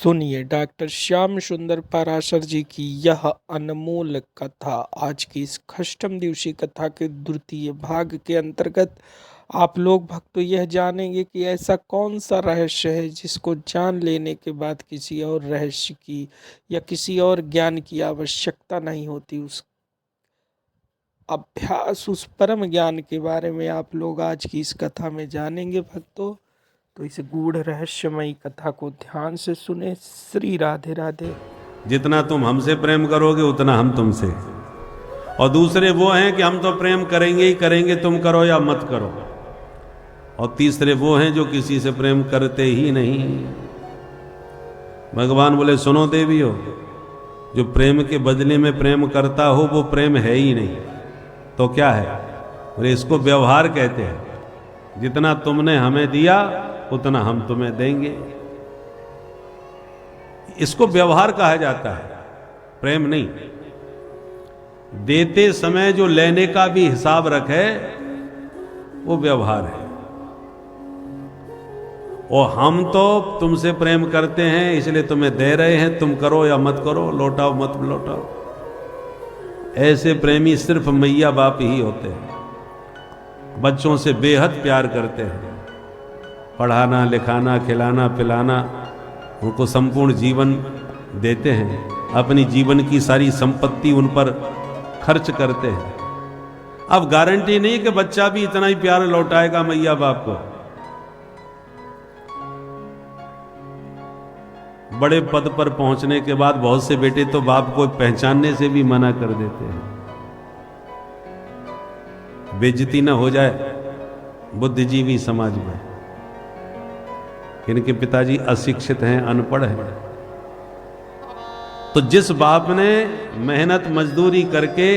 सुनिए डॉक्टर श्याम सुंदर पाराशर जी की यह अनमोल कथा। आज की इस खष्टम दिवसीय कथा के द्वितीय भाग के अंतर्गत आप लोग भक्तों यह जानेंगे कि ऐसा कौन सा रहस्य है जिसको जान लेने के बाद किसी और रहस्य की या किसी और ज्ञान की आवश्यकता नहीं होती। उस अभ्यास उस परम ज्ञान के बारे में आप लोग आज की इस कथा में जानेंगे भक्तों। तो इस गूढ़ रहस्यमयी कथा को ध्यान से सुने। श्री राधे राधे। जितना तुम हमसे प्रेम करोगे उतना हम तुमसे, और दूसरे वो हैं कि हम तो प्रेम करेंगे ही करेंगे, तुम करो या मत करो। और तीसरे वो हैं जो किसी से प्रेम करते ही नहीं। भगवान बोले सुनो देवी हो, जो प्रेम के बदले में प्रेम करता हो वो प्रेम है ही नहीं। तो क्या है? बोले इसको व्यवहार कहते हैं। जितना तुमने हमें दिया उतना हम तुम्हें देंगे। इसको व्यवहार कहा जाता है, प्रेम नहीं। देते समय जो लेने का भी हिसाब रखे वो व्यवहार है। और हम तो तुमसे प्रेम करते हैं इसलिए तुम्हें दे रहे हैं, तुम करो या मत करो, लौटाओ मत लौटाओ। ऐसे प्रेमी सिर्फ मैया बाप ही होते हैं। बच्चों से बेहद प्यार करते हैं, पढ़ाना लिखाना खिलाना पिलाना, उनको संपूर्ण जीवन देते हैं, अपनी जीवन की सारी संपत्ति उन पर खर्च करते हैं। अब गारंटी नहीं कि बच्चा भी इतना ही प्यार लौटाएगा मैया बाप को। बड़े पद पर पहुंचने के बाद बहुत से बेटे तो बाप को पहचानने से भी मना कर देते हैं, बेइज्जती ना हो जाए बुद्धिजीवी समाज में। इनके पिताजी अशिक्षित हैं, अनपढ़ हैं। तो जिस बाप ने मेहनत मजदूरी करके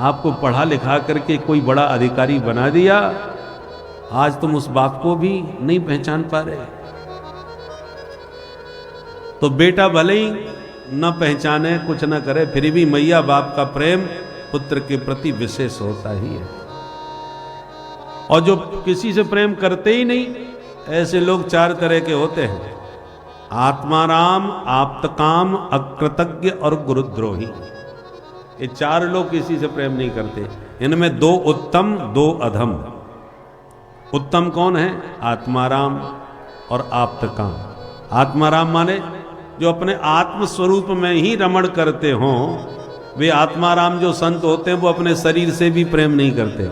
आपको पढ़ा लिखा करके कोई बड़ा अधिकारी बना दिया, आज तुम उस बाप को भी नहीं पहचान पा रहे। तो बेटा भले ही न पहचाने कुछ न करे, फिर भी मैया बाप का प्रेम पुत्र के प्रति विशेष होता ही है। और जो किसी से प्रेम करते ही नहीं, ऐसे लोग चार तरह के होते हैं: आत्माराम, आप्तकाम, अकृतज्ञ और गुरुद्रोही। ये चार लोग किसी से प्रेम नहीं करते। इनमें दो उत्तम दो अधम। उत्तम कौन है? आत्माराम और आप्तकाम। आत्माराम माने जो अपने आत्म स्वरूप में ही रमण करते हों। वे आत्माराम जो संत होते हैं वो अपने शरीर से भी प्रेम नहीं करते।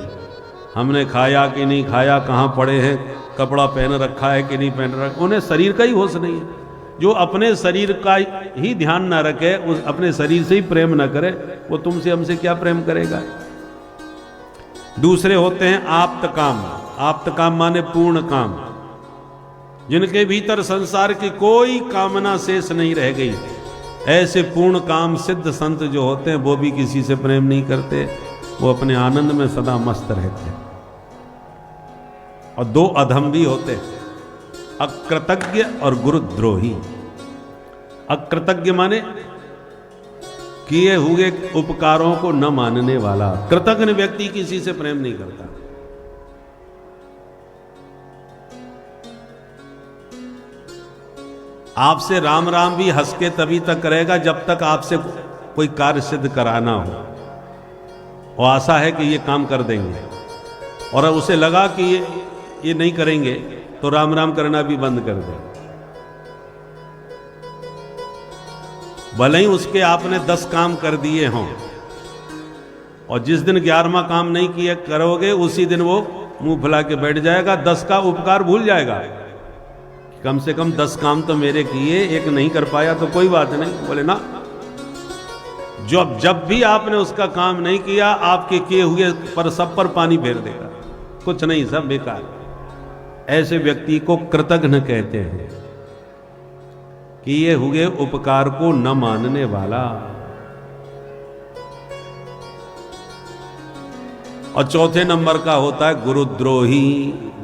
हमने खाया कि नहीं खाया, कहाँ पड़े हैं, कपड़ा पहन रखा है कि नहीं पहन रखा, उन्हें शरीर का ही होश नहीं है। जो अपने शरीर का ही ध्यान ना रखे, उस अपने शरीर से ही प्रेम ना करे, वो तुमसे हमसे क्या प्रेम करेगा। दूसरे होते हैं आप्तकाम। आप्तकाम माने पूर्ण काम, जिनके भीतर संसार की कोई कामना शेष नहीं रह गई। ऐसे पूर्ण काम सिद्ध संत जो होते हैं वो भी किसी से प्रेम नहीं करते, वो अपने आनंद में सदा मस्त रहते हैं। और दो अधम भी होते हैं, अकृतज्ञ और गुरुद्रोही। अकृतज्ञ माने किए हुए उपकारों को न मानने वाला। कृतज्ञ व्यक्ति किसी से प्रेम नहीं करता। आपसे राम राम भी हंस के तभी तक करेगा जब तक आपसे कोई कार्य सिद्ध कराना हो, और आशा है कि ये काम कर देंगे, और उसे लगा कि ये नहीं करेंगे तो राम राम करना भी बंद कर दे। भले ही उसके आपने 10 काम कर दिए हों, और जिस दिन 11वां काम नहीं किए करोगे उसी दिन वो मुंह फुला के बैठ जाएगा, 10 का उपकार भूल जाएगा। कम से कम 10 काम तो मेरे किए, एक नहीं कर पाया तो कोई बात नहीं। बोले ना, जब भी आपने उसका काम नहीं किया, आपके किए हुए पर सब पर पानी फेर देगा, कुछ नहीं, सब बेकार। ऐसे व्यक्ति को कृतघ्न कहते हैं, किए हुए उपकार को न मानने वाला। और चौथे नंबर का होता है गुरुद्रोही।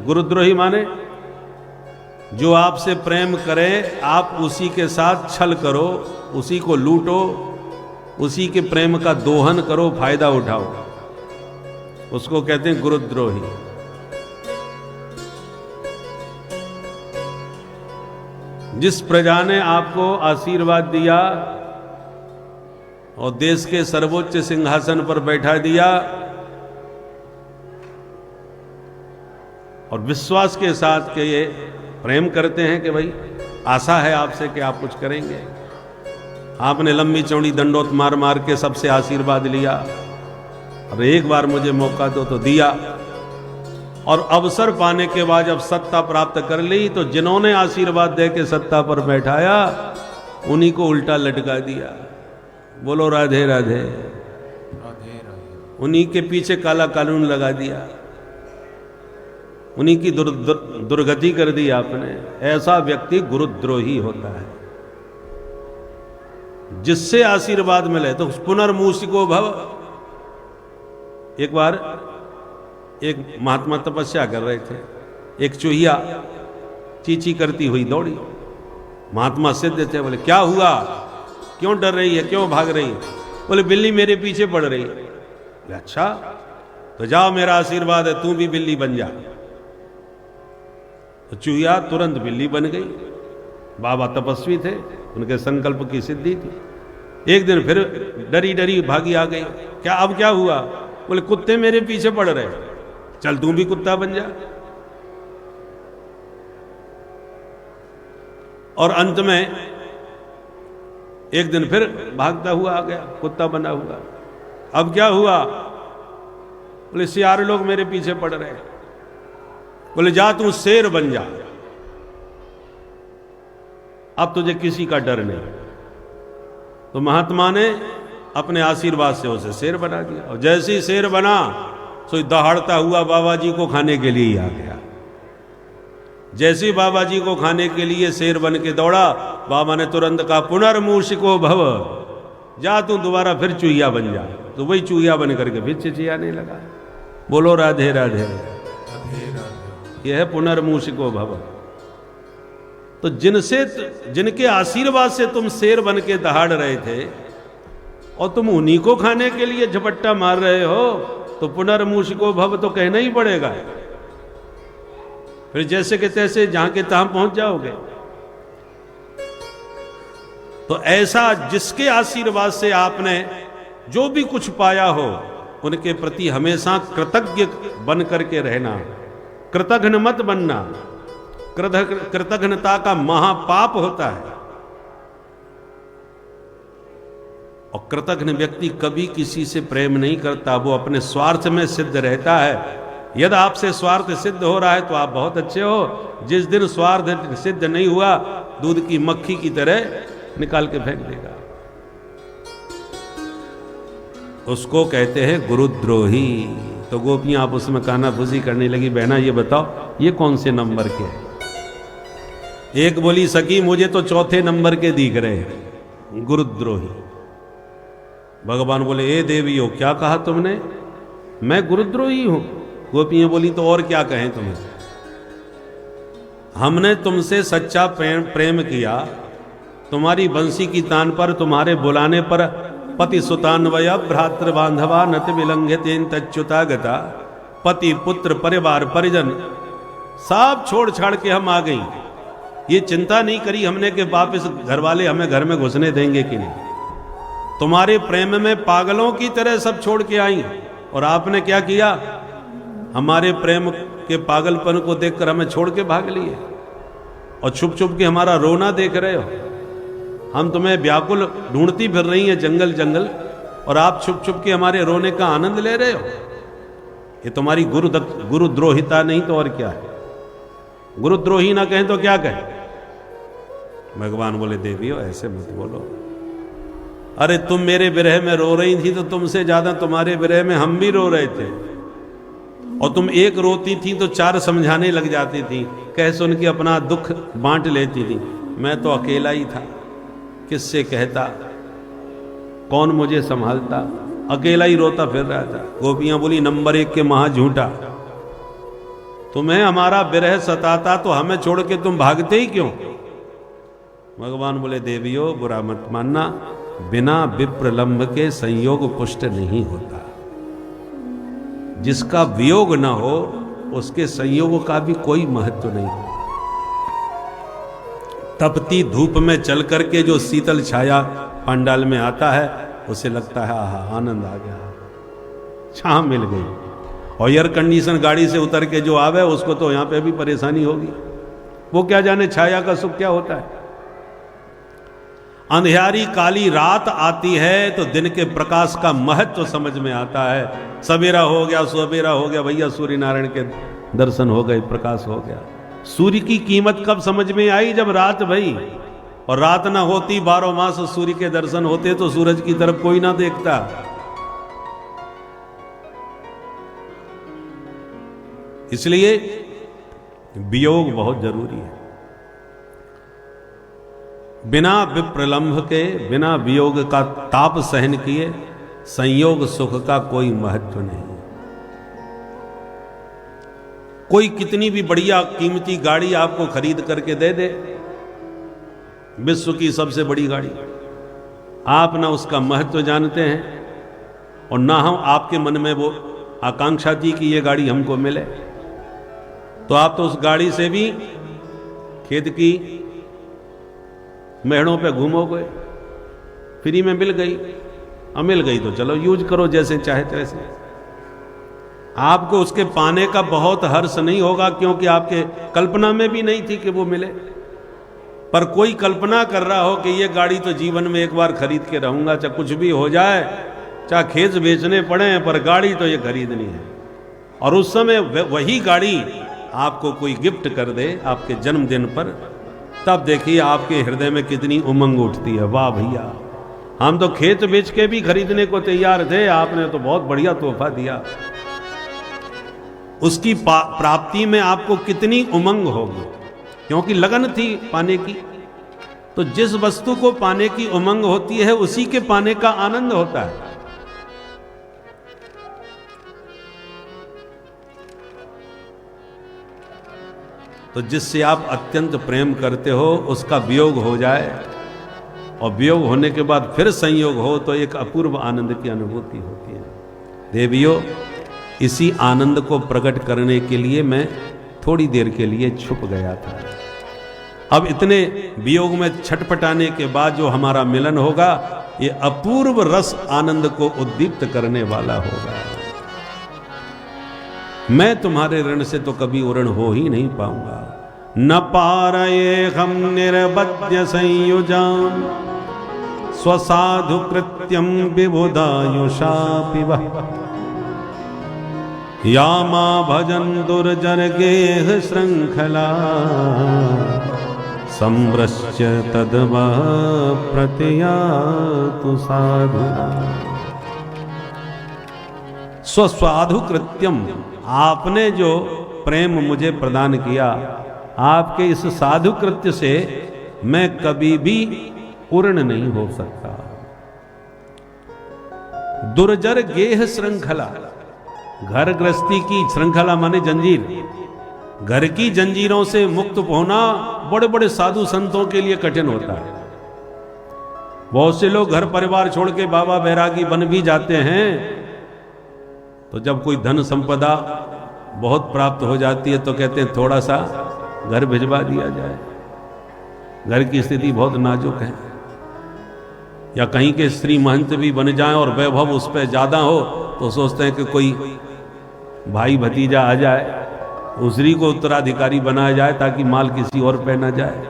गुरुद्रोही माने जो आपसे प्रेम करे, आप उसी के साथ छल करो, उसी को लूटो, उसी के प्रेम का दोहन करो, फायदा उठाओ, उसको कहते हैं गुरुद्रोही। जिस प्रजा ने आपको आशीर्वाद दिया और देश के सर्वोच्च सिंहासन पर बैठा दिया और विश्वास के साथ के ये प्रेम करते हैं कि भाई आशा है आपसे कि आप कुछ करेंगे, आपने लंबी चौड़ी दंडोत मार मार के सबसे आशीर्वाद लिया, अब एक बार मुझे मौका दो तो दिया, और अवसर पाने के बाद जब सत्ता प्राप्त कर ली तो जिन्होंने आशीर्वाद दे के सत्ता पर बैठाया उन्हीं को उल्टा लटका दिया। बोलो राधे राधे। उन्हीं के पीछे काला कानून लगा दिया, उन्हीं की दुर्गति कर दी आपने। ऐसा व्यक्ति गुरुद्रोही होता है। जिससे आशीर्वाद मिले तो पुनर्मूषिको भव। एक बार एक महात्मा तपस्या कर रहे थे, एक चूहिया चींची करती हुई दौड़ी। महात्मा सिद्ध थे, बोले क्या हुआ, क्यों डर रही है, क्यों भाग रही है? बोले बिल्ली मेरे पीछे पड़ रही है। अच्छा तो जाओ, मेरा आशीर्वाद है, तू भी बिल्ली बन जा। तो चूहिया तुरंत बिल्ली बन गई। बाबा तपस्वी थे, उनके संकल्प की सिद्धि थी। एक दिन फिर डरी डरी भागी आ गई। क्या अब क्या हुआ? बोले कुत्ते मेरे पीछे पड़ रहे, चल तू भी कुत्ता बन जा। और अंत में एक दिन फिर भागता हुआ आ गया, कुत्ता बना हुआ। अब क्या हुआ? बोले सियार लोग मेरे पीछे पड़ रहे। बोले जा तू शेर बन जा, अब तुझे किसी का डर नहीं। तो महात्मा ने अपने आशीर्वाद से उसे शेर बना दिया, और जैसे ही शेर बना तो दहाड़ता हुआ बाबा जी को खाने के लिए ही आ गया। जैसे ही बाबा जी को खाने के लिए शेर बन के दौड़ा, बाबा ने तुरंत कहा पुनर्मूषिको भव, जा तू दोबारा फिर चूहिया बन जा। तो वही चूहिया बन करके फिर चिचियाने लगा। बोलो राधे राधे। यह है पुनर्मूषिको भव। तो जिनके आशीर्वाद से तुम शेर बन के दहाड़ रहे थे और तुम उन्हीं को खाने के लिए झपट्टा मार रहे हो, तो पुनर्मूषिको भव तो कहना ही पड़ेगा। फिर जैसे के तैसे जहां के तहां पहुंच जाओगे। तो ऐसा जिसके आशीर्वाद से आपने जो भी कुछ पाया हो, उनके प्रति हमेशा कृतज्ञ बन करके रहना, कृतघ्न मत बनना। कृतघ्नता का महापाप होता है, और कृतघ्न व्यक्ति कभी किसी से प्रेम नहीं करता, वो अपने स्वार्थ में सिद्ध रहता है। यदि आपसे स्वार्थ सिद्ध हो रहा है तो आप बहुत अच्छे हो, जिस दिन स्वार्थ सिद्ध नहीं हुआ, दूध की मक्खी की तरह निकाल के फेंक देगा। उसको कहते हैं गुरुद्रोही। तो गोपियां आप उसमें कानाफूसी करने लगी, बहना ये बताओ ये कौन से नंबर के है? एक बोली सखी मुझे तो चौथे नंबर के दिख रहे हैं, गुरुद्रोही। भगवान बोले ए देवी हो, क्या कहा तुमने? मैं गुरुद्रोही हूं। गोपियां बोली तो और क्या कहें तुम्हें? हमने तुमसे सच्चा प्रेम किया, तुम्हारी बंसी की तान पर, तुम्हारे बुलाने पर पति सुतान्वय भ्रातृ बांधवा नत विलंघ्यतेन तच्युता गता। पति पुत्र परिवार परिजन सब छोड़ छाड़ के हम आ गई। ये चिंता नहीं करी हमने कि वापस घर वाले हमें घर में घुसने देंगे कि नहीं। तुम्हारे प्रेम में पागलों की तरह सब छोड़ के आई, और आपने क्या किया? हमारे प्रेम के पागलपन को देखकर हमें छोड़ के भाग लिए, और छुप छुप के हमारा रोना देख रहे हो। हम तुम्हें व्याकुल ढूंढती फिर रही हैं जंगल जंगल, और आप छुप छुप के हमारे रोने का आनंद ले रहे हो। ये तुम्हारी गुरुद्रोहिता नहीं तो और क्या है? गुरुद्रोही ना कहें तो क्या कहें? भगवान बोले देवी हो ऐसे मत बोलो। अरे तुम मेरे विरह में रो रही थी तो तुमसे ज्यादा तुम्हारे विरह में हम भी रो रहे थे, और तुम एक रोती थी तो चार समझाने लग जाती थी, कह सुन के अपना दुख बांट लेती थी। मैं तो अकेला ही था, किससे कहता, कौन मुझे संभालता, अकेला ही रोता फिर रहा था। गोपियां बोली नंबर 1 के महा झूठा, तुम्हें हमारा विरह सताता तो हमें छोड़ के तुम भागते ही क्यों? भगवान बोले देवियों बुरा मत मानना, बिना विप्रलंब के संयोग पुष्ट नहीं होता। जिसका वियोग न हो उसके संयोग का भी कोई महत्व नहीं। तपती धूप में चल करके जो शीतल छाया पंडाल में आता है, उसे लगता है आहा आनंद आ गया, छां मिल गई। और एयर कंडीशन गाड़ी से उतर के जो आवे उसको तो यहां पे भी परेशानी होगी, वो क्या जाने छाया का सुख क्या होता है। अंधियारी काली रात आती है तो दिन के प्रकाश का महत्व समझ में आता है। सवेरा हो गया, सवेरा हो गया, भैया सूर्य नारायण के दर्शन हो गए, प्रकाश हो गया। सूर्य की कीमत कब समझ में आई? जब रात भई, और रात ना होती 12 मास सूर्य के दर्शन होते तो सूरज की तरफ कोई ना देखता। इसलिए वियोग बहुत जरूरी है। बिना विप्रलंभ के, बिना वियोग का ताप सहन किए संयोग सुख का कोई महत्व नहीं। कोई कितनी भी बढ़िया कीमती गाड़ी आपको खरीद करके दे दे, विश्व की सबसे बड़ी गाड़ी, आप ना उसका महत्व जानते हैं और ना हम आपके मन में वो आकांक्षा थी कि ये गाड़ी हमको मिले, तो आप तो उस गाड़ी से भी खेत की मेहड़ों पे घूमोगे, फ्री में मिल गई, अब मिल गई तो चलो यूज करो जैसे चाहे तैसे। आपको उसके पाने का बहुत हर्ष नहीं होगा, क्योंकि आपके कल्पना में भी नहीं थी कि वो मिले। पर कोई कल्पना कर रहा हो कि ये गाड़ी तो जीवन में एक बार खरीद के रहूंगा, चाहे कुछ भी हो जाए, चाहे खेत बेचने पड़े, पर गाड़ी तो ये खरीदनी है। और उस समय वही गाड़ी आपको कोई गिफ्ट कर दे आपके जन्मदिन पर, तब देखिए आपके हृदय में कितनी उमंग उठती है। वाह भैया, हम तो खेत बेच के भी खरीदने को तैयार थे, आपने तो बहुत बढ़िया तोहफा दिया। उसकी प्राप्ति में आपको कितनी उमंग होगी, क्योंकि लगन थी पाने की। तो जिस वस्तु को पाने की उमंग होती है उसी के पाने का आनंद होता है। तो जिससे आप अत्यंत प्रेम करते हो उसका वियोग हो जाए, और वियोग होने के बाद फिर संयोग हो, तो एक अपूर्व आनंद की अनुभूति होती है। देवियों, इसी आनंद को प्रकट करने के लिए मैं थोड़ी देर के लिए छुप गया था। अब इतने वियोग में छटपटाने के बाद जो हमारा मिलन होगा, ये अपूर्व रस आनंद को उद्दीप्त करने वाला होगा। मैं तुम्हारे ऋण से तो कभी ऋण हो ही नहीं पाऊंगा। न पारये हम निर्बध्य संयुजाम स्वसाधु कृत्यम विबुधायुषा पिबः यामा भजन दुर्जर गेह श्रृंखला संवृश्य तद्वः प्रतियातु साधु। स्वसाधु कृत्यम, आपने जो प्रेम मुझे प्रदान किया, आपके इस साधु कृत्य से मैं कभी भी पूर्ण नहीं हो सकता। दुर्जर गेह श्रृंखला, घर गृहस्थी की श्रृंखला माने जंजीर, घर की जंजीरों से मुक्त होना बड़े बड़े साधु संतों के लिए कठिन होता है। बहुत से लोग घर परिवार छोड़ के बाबा बैरागी बन भी जाते हैं, तो जब कोई धन संपदा बहुत प्राप्त हो जाती है तो कहते हैं थोड़ा सा घर भिजवा दिया जाए, घर की स्थिति बहुत नाजुक है। या कहीं के स्त्री महंत भी बन जाएं और वैभव उस पर ज्यादा हो तो सोचते हैं कि कोई भाई भतीजा आ जाए, उसी को उत्तराधिकारी बनाया जाए ताकि माल किसी और पे ना जाए।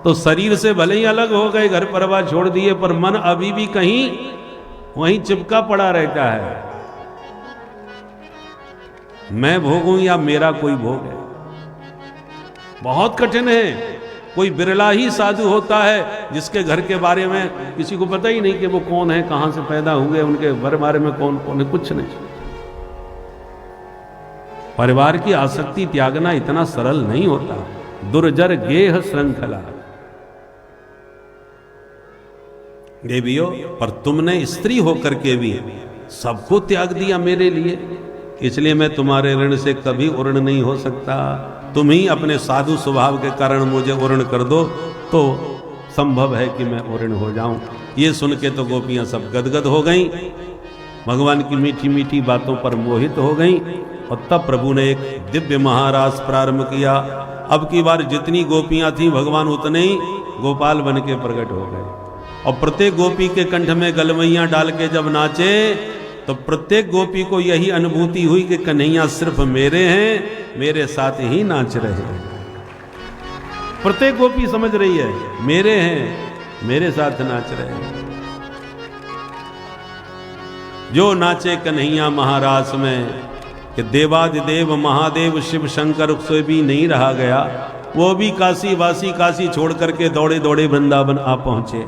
तो शरीर से भले ही अलग हो गए, घर परिवार छोड़ दिए, पर मन अभी भी कहीं वहीं चिपका पड़ा रहता है। मैं भोगूं या मेरा कोई भोग है, बहुत कठिन है। कोई बिरला ही साधु होता है जिसके घर के बारे में किसी को पता ही नहीं कि वो कौन है, कहां से पैदा हुए, उनके बारे में कौन कौन है, कुछ नहीं। परिवार की आसक्ति त्यागना इतना सरल नहीं होता। दुर्जर गेह श्रृंखला। देवियों, पर तुमने स्त्री होकर के भी सबको त्याग दिया मेरे लिए, इसलिए मैं तुम्हारे ऋण से कभी ऋण नहीं हो सकता। तुम ही अपने साधु स्वभाव के कारण मुझे ऋण कर दो तो संभव है कि मैं ऋण हो जाऊं। ये सुन के तो गोपियां सब गदगद हो गईं, भगवान की मीठी मीठी बातों पर मोहित हो गईं। और तब प्रभु ने एक दिव्य महारास प्रारंभ किया। अब की बार जितनी गोपियां थीं भगवान उतने ही गोपाल बन के प्रकट हो गए। और प्रत्येक गोपी के कंठ में गलवैयां डाल के जब नाचे तो प्रत्येक गोपी को यही अनुभूति हुई कि कन्हैया सिर्फ मेरे हैं, मेरे साथ ही नाच रहे हैं। प्रत्येक गोपी समझ रही है मेरे हैं, मेरे साथ नाच रहे हैं। जो नाचे कन्हैया महारास में कि देवादिदेव महादेव शिव शंकर से भी नहीं रहा गया, वो भी काशी वासी काशी छोड़ करके दौड़े दौड़े वृंदावन आ पहुंचे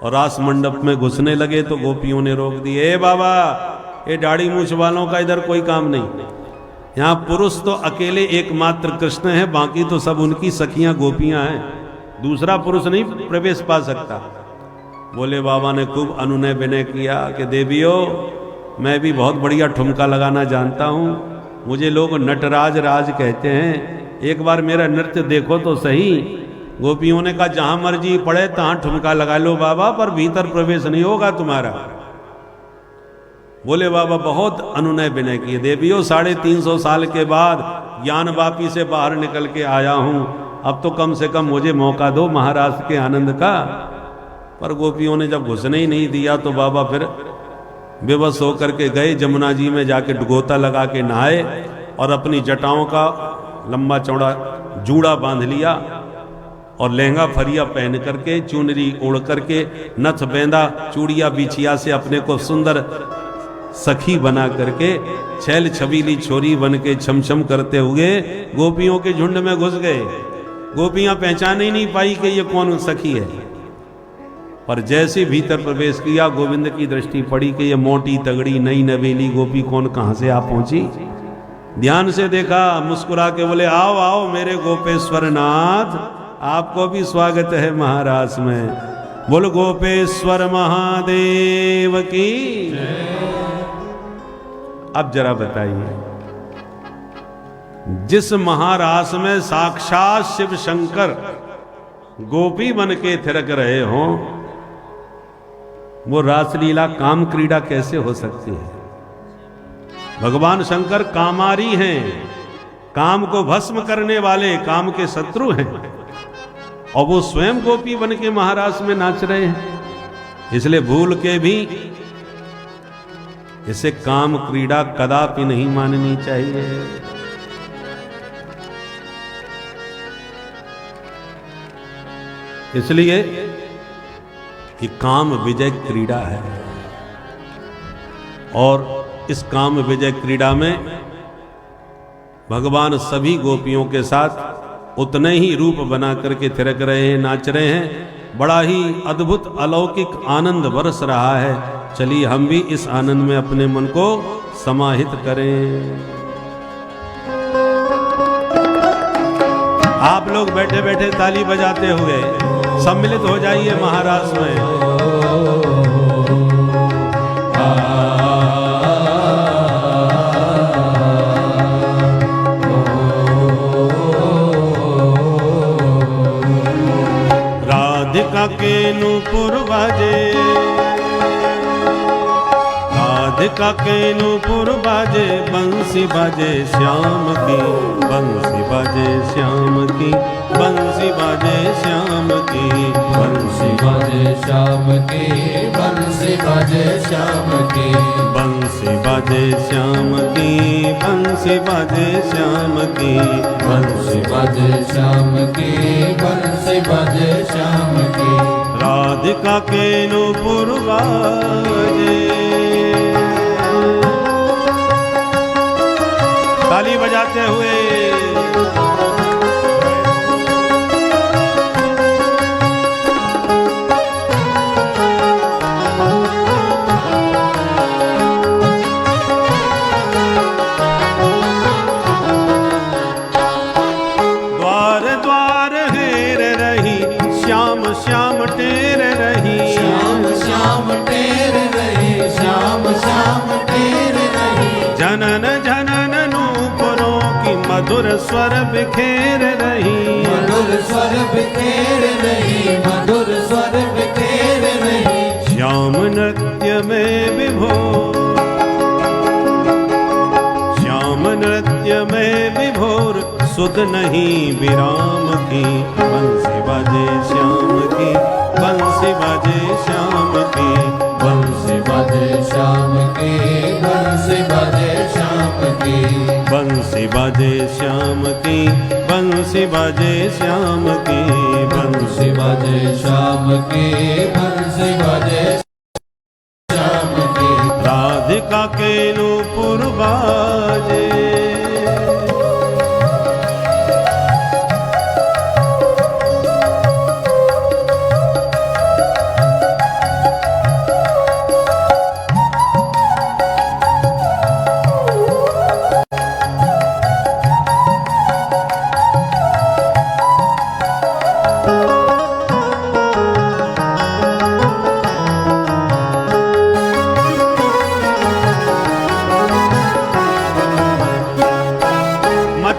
और रास मंडप में घुसने लगे तो गोपियों ने रोक दिए, ए बाबा ये दाढ़ी मूछ वालों का इधर कोई काम नहीं, यहाँ पुरुष तो अकेले एकमात्र कृष्ण है, बाकी तो सब उनकी सखियां गोपियां हैं, दूसरा पुरुष नहीं प्रवेश पा सकता। बोले बाबा ने खूब अनुनय विनय किया कि देवियों मैं भी बहुत बढ़िया ठुमका लगाना जानता हूँ, मुझे लोग नटराज राज कहते हैं, एक बार मेरा नृत्य देखो तो सही। गोपियों ने कहा जहां मर्जी पड़े तहां ठुमका लगा लो बाबा, पर भीतर प्रवेश नहीं होगा तुम्हारा। बोले बाबा बहुत अनुनय विनय किए, देवियों 350 साल के बाद ज्ञान वापी से बाहर निकल के आया हूं, अब तो कम से कम मुझे मौका दो महाराज के आनंद का। पर गोपियों ने जब घुसने ही नहीं दिया तो बाबा फिर बेबस होकर के गए, जमुना जी में जाके डुगोता लगा के नहाए और अपनी जटाओं का लंबा चौड़ा जूड़ा बांध लिया और लहंगा फरिया पहन करके चुनरी ओढ़ करके नथ बेंदा चूड़िया बिछिया से अपने को सुंदर सखी बना करके छैल छबीली छोरी बन के छमछम करते हुए गोपियों के झुंड में घुस गए। गोपियां पहचान ही नहीं पाई कि ये कौन सखी है, पर जैसे भीतर प्रवेश किया गोविंद की दृष्टि पड़ी कि ये मोटी तगड़ी नई नवेली गोपी कौन कहां से आ पहुंची। ध्यान से देखा, मुस्कुरा के बोले आओ आओ मेरे गोपेश्वर नाथ, आपको भी स्वागत है महाराज में। बोलो गोपेश्वर महादेव की। अब जरा बताइए, जिस महारास में साक्षात शिव शंकर गोपी बन के थिरक रहे हो, वो रासलीला काम क्रीड़ा कैसे हो सकती है? भगवान शंकर कामारी हैं, काम को भस्म करने वाले, काम के शत्रु हैं, और वो स्वयं गोपी बन के महारास में नाच रहे हैं। इसलिए भूल के भी इसे काम क्रीड़ा कदापि नहीं माननी चाहिए। इसलिए कि काम विजय क्रीड़ा है, और इस काम विजय क्रीड़ा में भगवान सभी गोपियों के साथ उतने ही रूप बना करके थिरक रहे हैं, नाच रहे हैं। बड़ा ही अद्भुत अलौकिक आनंद बरस रहा है। चलिए हम भी इस आनंद में अपने मन को समाहित करें। आप लोग बैठे बैठे ताली बजाते हुए सम्मिलित हो जाइए महाराज में। राधिका के नूपुर बाजे, राधिका के नूपुर बाजे, बंसी बाजे श्याम की, बंसी बाजे श्याम की, बंसी बाजे श्याम की, बंसी बाजे श्याम की, बंसी बाजे श्याम की, बंसी बाजे श्याम की, बंसी बाजे श्याम की, बंसी बाजे श्याम की, बंसी बाजे श्याम की। राधिका के नूपुर बाजे। ताली बजाते हुए द्वार द्वार हेर रही, श्याम श्याम टेर रही, श्याम श्याम टेर रही, श्याम श्याम टेर रही। जनन जनन नूपुरों की मधुर स्वर बिखेर रही, मधुर स्वर बिखेर रही, मधुर स्वर बिखेर रही। श्याम नृत्य में विभोर, श्याम नृत्य में विभोर, सुध नहीं विराम की। बंसी बाजे श्याम की, बंसी बाजे श्याम की, बंसी बाजे श्याम की, बंसी बाजे श्याम की, बंसी बाजे श्याम की, बंसी बाजे श्याम की, बंसी बाजे श्याम की, बंसी बाजे श्याम की। राधिका के नूपुर बाजे,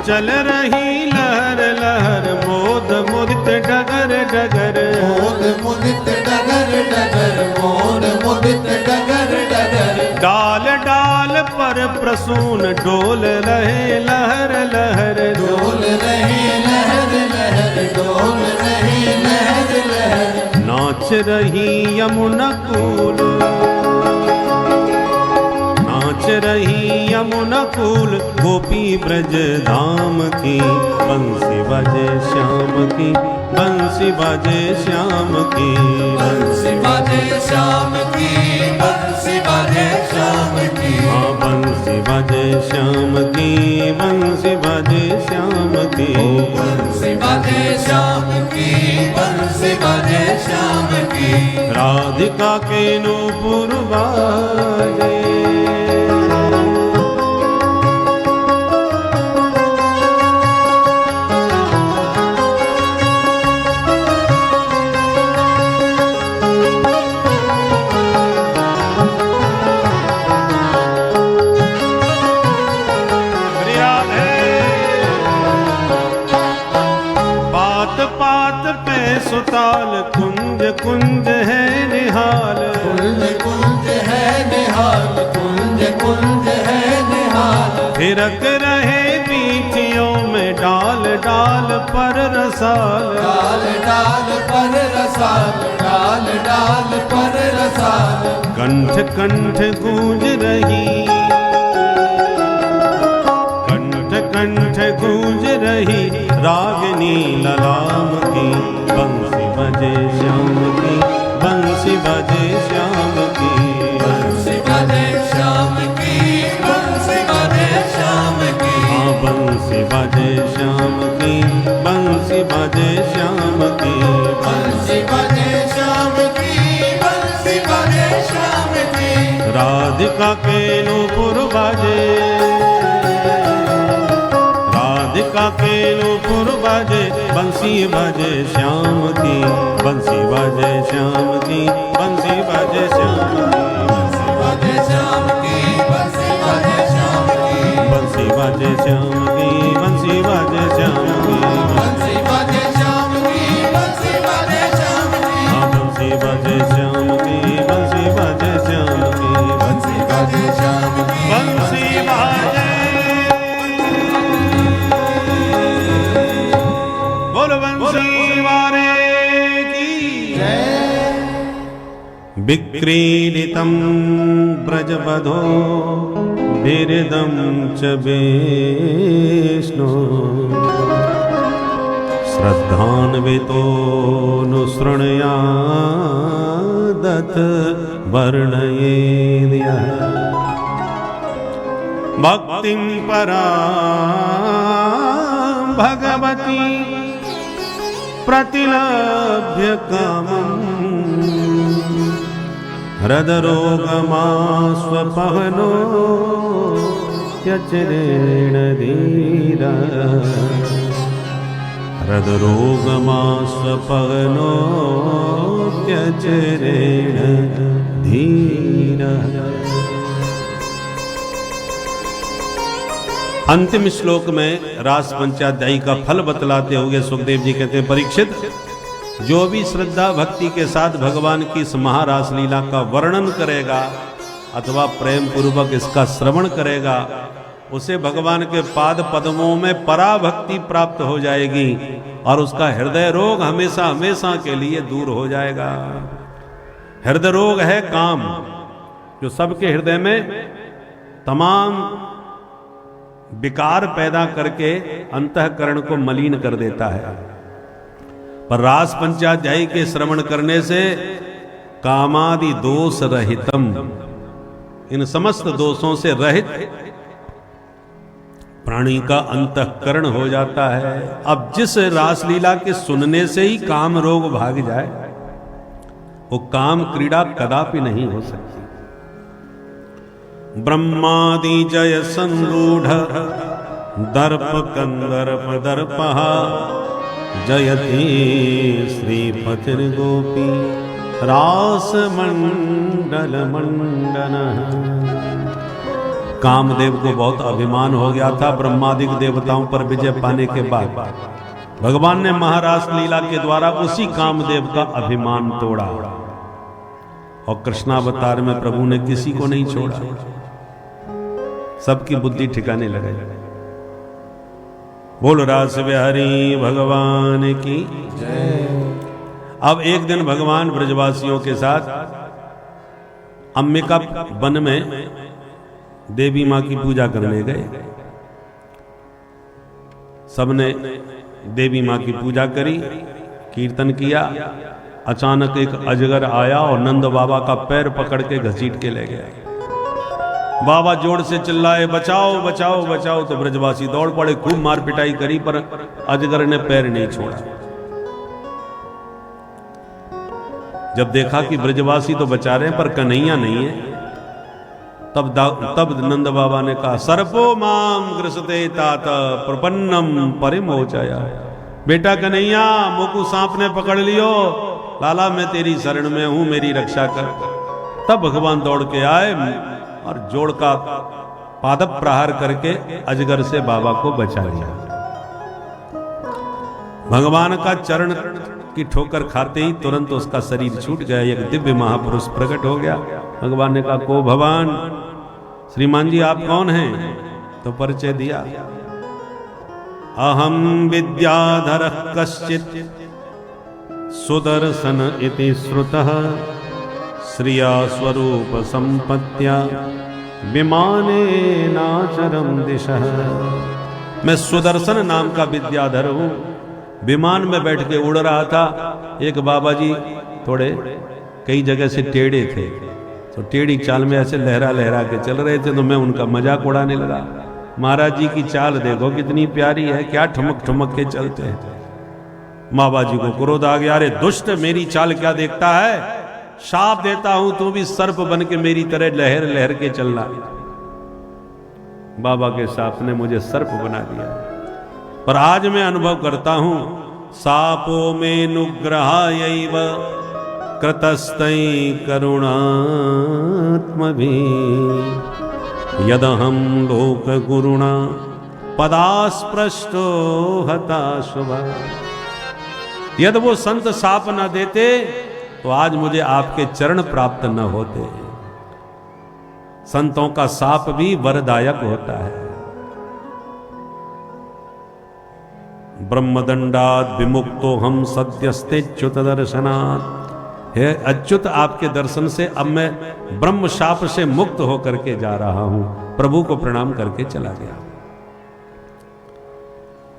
चल रही लहर लहर मोद मुदित डगर डगर, मोद मुदित डगर डगर, मोद मुदित डगर डगर। डाल डाल पर प्रसून डोल रहे लहर लहर, डोल रही लहर लहर, डोल रही लहर लहर। नाच रही यमुना कूल, नाच रही यमुना कूल गोपी ब्रज धाम की। बंसी बाजे श्याम की, बंसी बाजे श्याम की, बंसी बाजे श्याम की, बंसी बाजे श्याम की, हाँ बंसी बाजे श्याम की, बंसी बाजे श्याम की, बंसी बाजे श्याम की, बंसी बाजे श्याम की। राधिका के नूपुर बाजे। सुताल कुंज कुंज है निहाल, कुंज कुंज है निहाल, कुंज कुंज है निहाल। फिरक रहे बीचियों में डाल डाल पर रसाल, डाल डाल पर रसाल, डाल डाल पर रसाल। कंठ कंठ गूंज रही, कंठ कंठ गूंज रही रागिनी ललाम की। बंसी बजे श्याम की, बंसी बजे श्याम की, बंसी बजे श्याम की, बंसी बजे श्याम की, हाँ बंसी बजे श्याम की, बंसी बजे श्याम की, बंसी बजे श्याम की, बंसी बजे श्याम की। राधिका के नूपुर बाजे, राधिका के नूपुर बाजे, बंसी बाजे श्याम की, बंसी बाजे श्याम की, बंसी बाजे श्याम की, बंसी बजे श्याम की, बंसी बजे श्याम की, बंसी बाजे श्याम की, बंसी बाजे श्याम की, बंसी बजे श्याम की, बंसी बजे श्याम की, हाँ बंसी बाजे श्याम की, बंसी बाजे श्याम की, बंसी बजे श्याम की, बंसी बाजे। बोल बंसी वाले की जय। विक्रीडितं ब्रजवधो बिरदं च विष्णो, श्रद्धान्वितोऽनुसृणुयादथ वर्णयेद्यः। भक्तिं परां भगवती प्रतिलभ्य कामम्, हृदरोगमास्वपहनो त्यचरेण धीरा, हृदरोगमास्वपहनो त्यचरेण धीरा। अंतिम श्लोक में रास पंचाध्यायी का फल बतलाते हुए सुखदेव जी कहते हैं, परीक्षित जो भी श्रद्धा भक्ति के साथ भगवान की इस महारास लीला का वर्णन करेगा अथवा प्रेम पूर्वक इसका श्रवण करेगा, उसे भगवान के पाद पद्मों में पराभक्ति प्राप्त हो जाएगी और उसका हृदय रोग हमेशा हमेशा के लिए दूर हो जाएगा। हृदय रोग है काम, जो सबके हृदय में तमाम विकार पैदा करके अंतःकरण को मलिन कर देता है। पर रास पंचाध्यायी के श्रवण करने से कामादि दोष रहितम, इन समस्त दोषों से रहित प्राणी का अंतःकरण हो जाता है। अब जिस रासलीला के सुनने से ही काम रोग भाग जाए, वो काम क्रीड़ा कदापि नहीं हो सकती। ब्रह्मादि जय संरूढ़ दर्प कंदर्प दर्पहा जयति श्रीपतिर गोपी रास मंडल मंडन। कामदेव को बहुत अभिमान हो गया था ब्रह्मादिक देवताओं पर विजय पाने के बाद। भगवान ने महारास लीला के द्वारा उसी कामदेव का अभिमान तोड़ा और कृष्णावतार में प्रभु ने किसी को नहीं छोड़ा, सबकी बुद्धि ठिकाने लगे। बोल रास बिहारी भगवान की जय। अब एक दिन भगवान ब्रजवासियों के साथ अंबिका वन में देवी मां की पूजा करने गए। सबने देवी मां की पूजा करी, कीर्तन किया। अचानक एक अजगर आया और नंद बाबा का पैर पकड़ के घसीट के ले गया। बाबा जोर से चिल्लाए, बचाओ बचाओ बचाओ। तो ब्रजवासी दौड़ पड़े, खूब मार पिटाई करी, पर अजगर ने पैर नहीं छोड़ा। जब देखा कि ब्रजवासी तो बचा रहे हैं पर कन्हैया नहीं है, तब नंद बाबा ने कहा, सर्पो माम ग्रसते तात प्रपन्नम परिमोचया। बेटा कन्हैया, मोकू सांप ने पकड़ लियो, लाला मैं तेरी शरण में हूं, मेरी रक्षा कर। तब भगवान दौड़ के आए और जोड़ का पादप प्रहार करके अजगर से बाबा को बचा लिया। भगवान का चरण की ठोकर खाते ही तुरंत उसका शरीर छूट गया। एक दिव्य महापुरुष प्रकट हो गया। भगवान ने कहा, को भगवान, श्रीमान जी आप कौन हैं? तो परिचय दिया, अहम विद्याधर कश्चित सुदर्शन इति श्रुतः श्रिया स्वरूप संपत्त्या विमाने नाचरम दिशः। मैं सुदर्शन नाम का विद्याधर हूं। विमान में बैठ के उड़ रहा था। एक बाबा जी थोड़े कई जगह से टेढ़े थे, तो टेढ़ी चाल में ऐसे लहरा लहरा के चल रहे थे, तो मैं उनका मजाक उड़ाने लगा। महाराज जी की चाल देखो कितनी प्यारी है, क्या ठुमक ठुमक के चलते हैं। बाबा जी को क्रोध आ गया, अरे दुष्ट, मेरी चाल क्या देखता है? शाप देता हूं, तू भी सर्प बन के मेरी तरह लहर लहर के चलना। बाबा के शाप ने मुझे सर्प बना दिया। पर आज मैं अनुभव करता हूं, सापो में नुग्रहायैव कृतस्तै करुणात्मभि यदहं लोक गुरुणा पदास्पृष्टो हता शुभ। यदि वो संत साप न देते तो आज मुझे आपके चरण प्राप्त न होते। संतों का साप भी वरदायक होता है। ब्रह्मदंडात विमुक्तो हम सद्यस्ते च्युत दर्शनात्। हे अच्युत, आपके दर्शन से अब मैं ब्रह्म शाप से मुक्त होकर के जा रहा हूं। प्रभु को प्रणाम करके चला गया।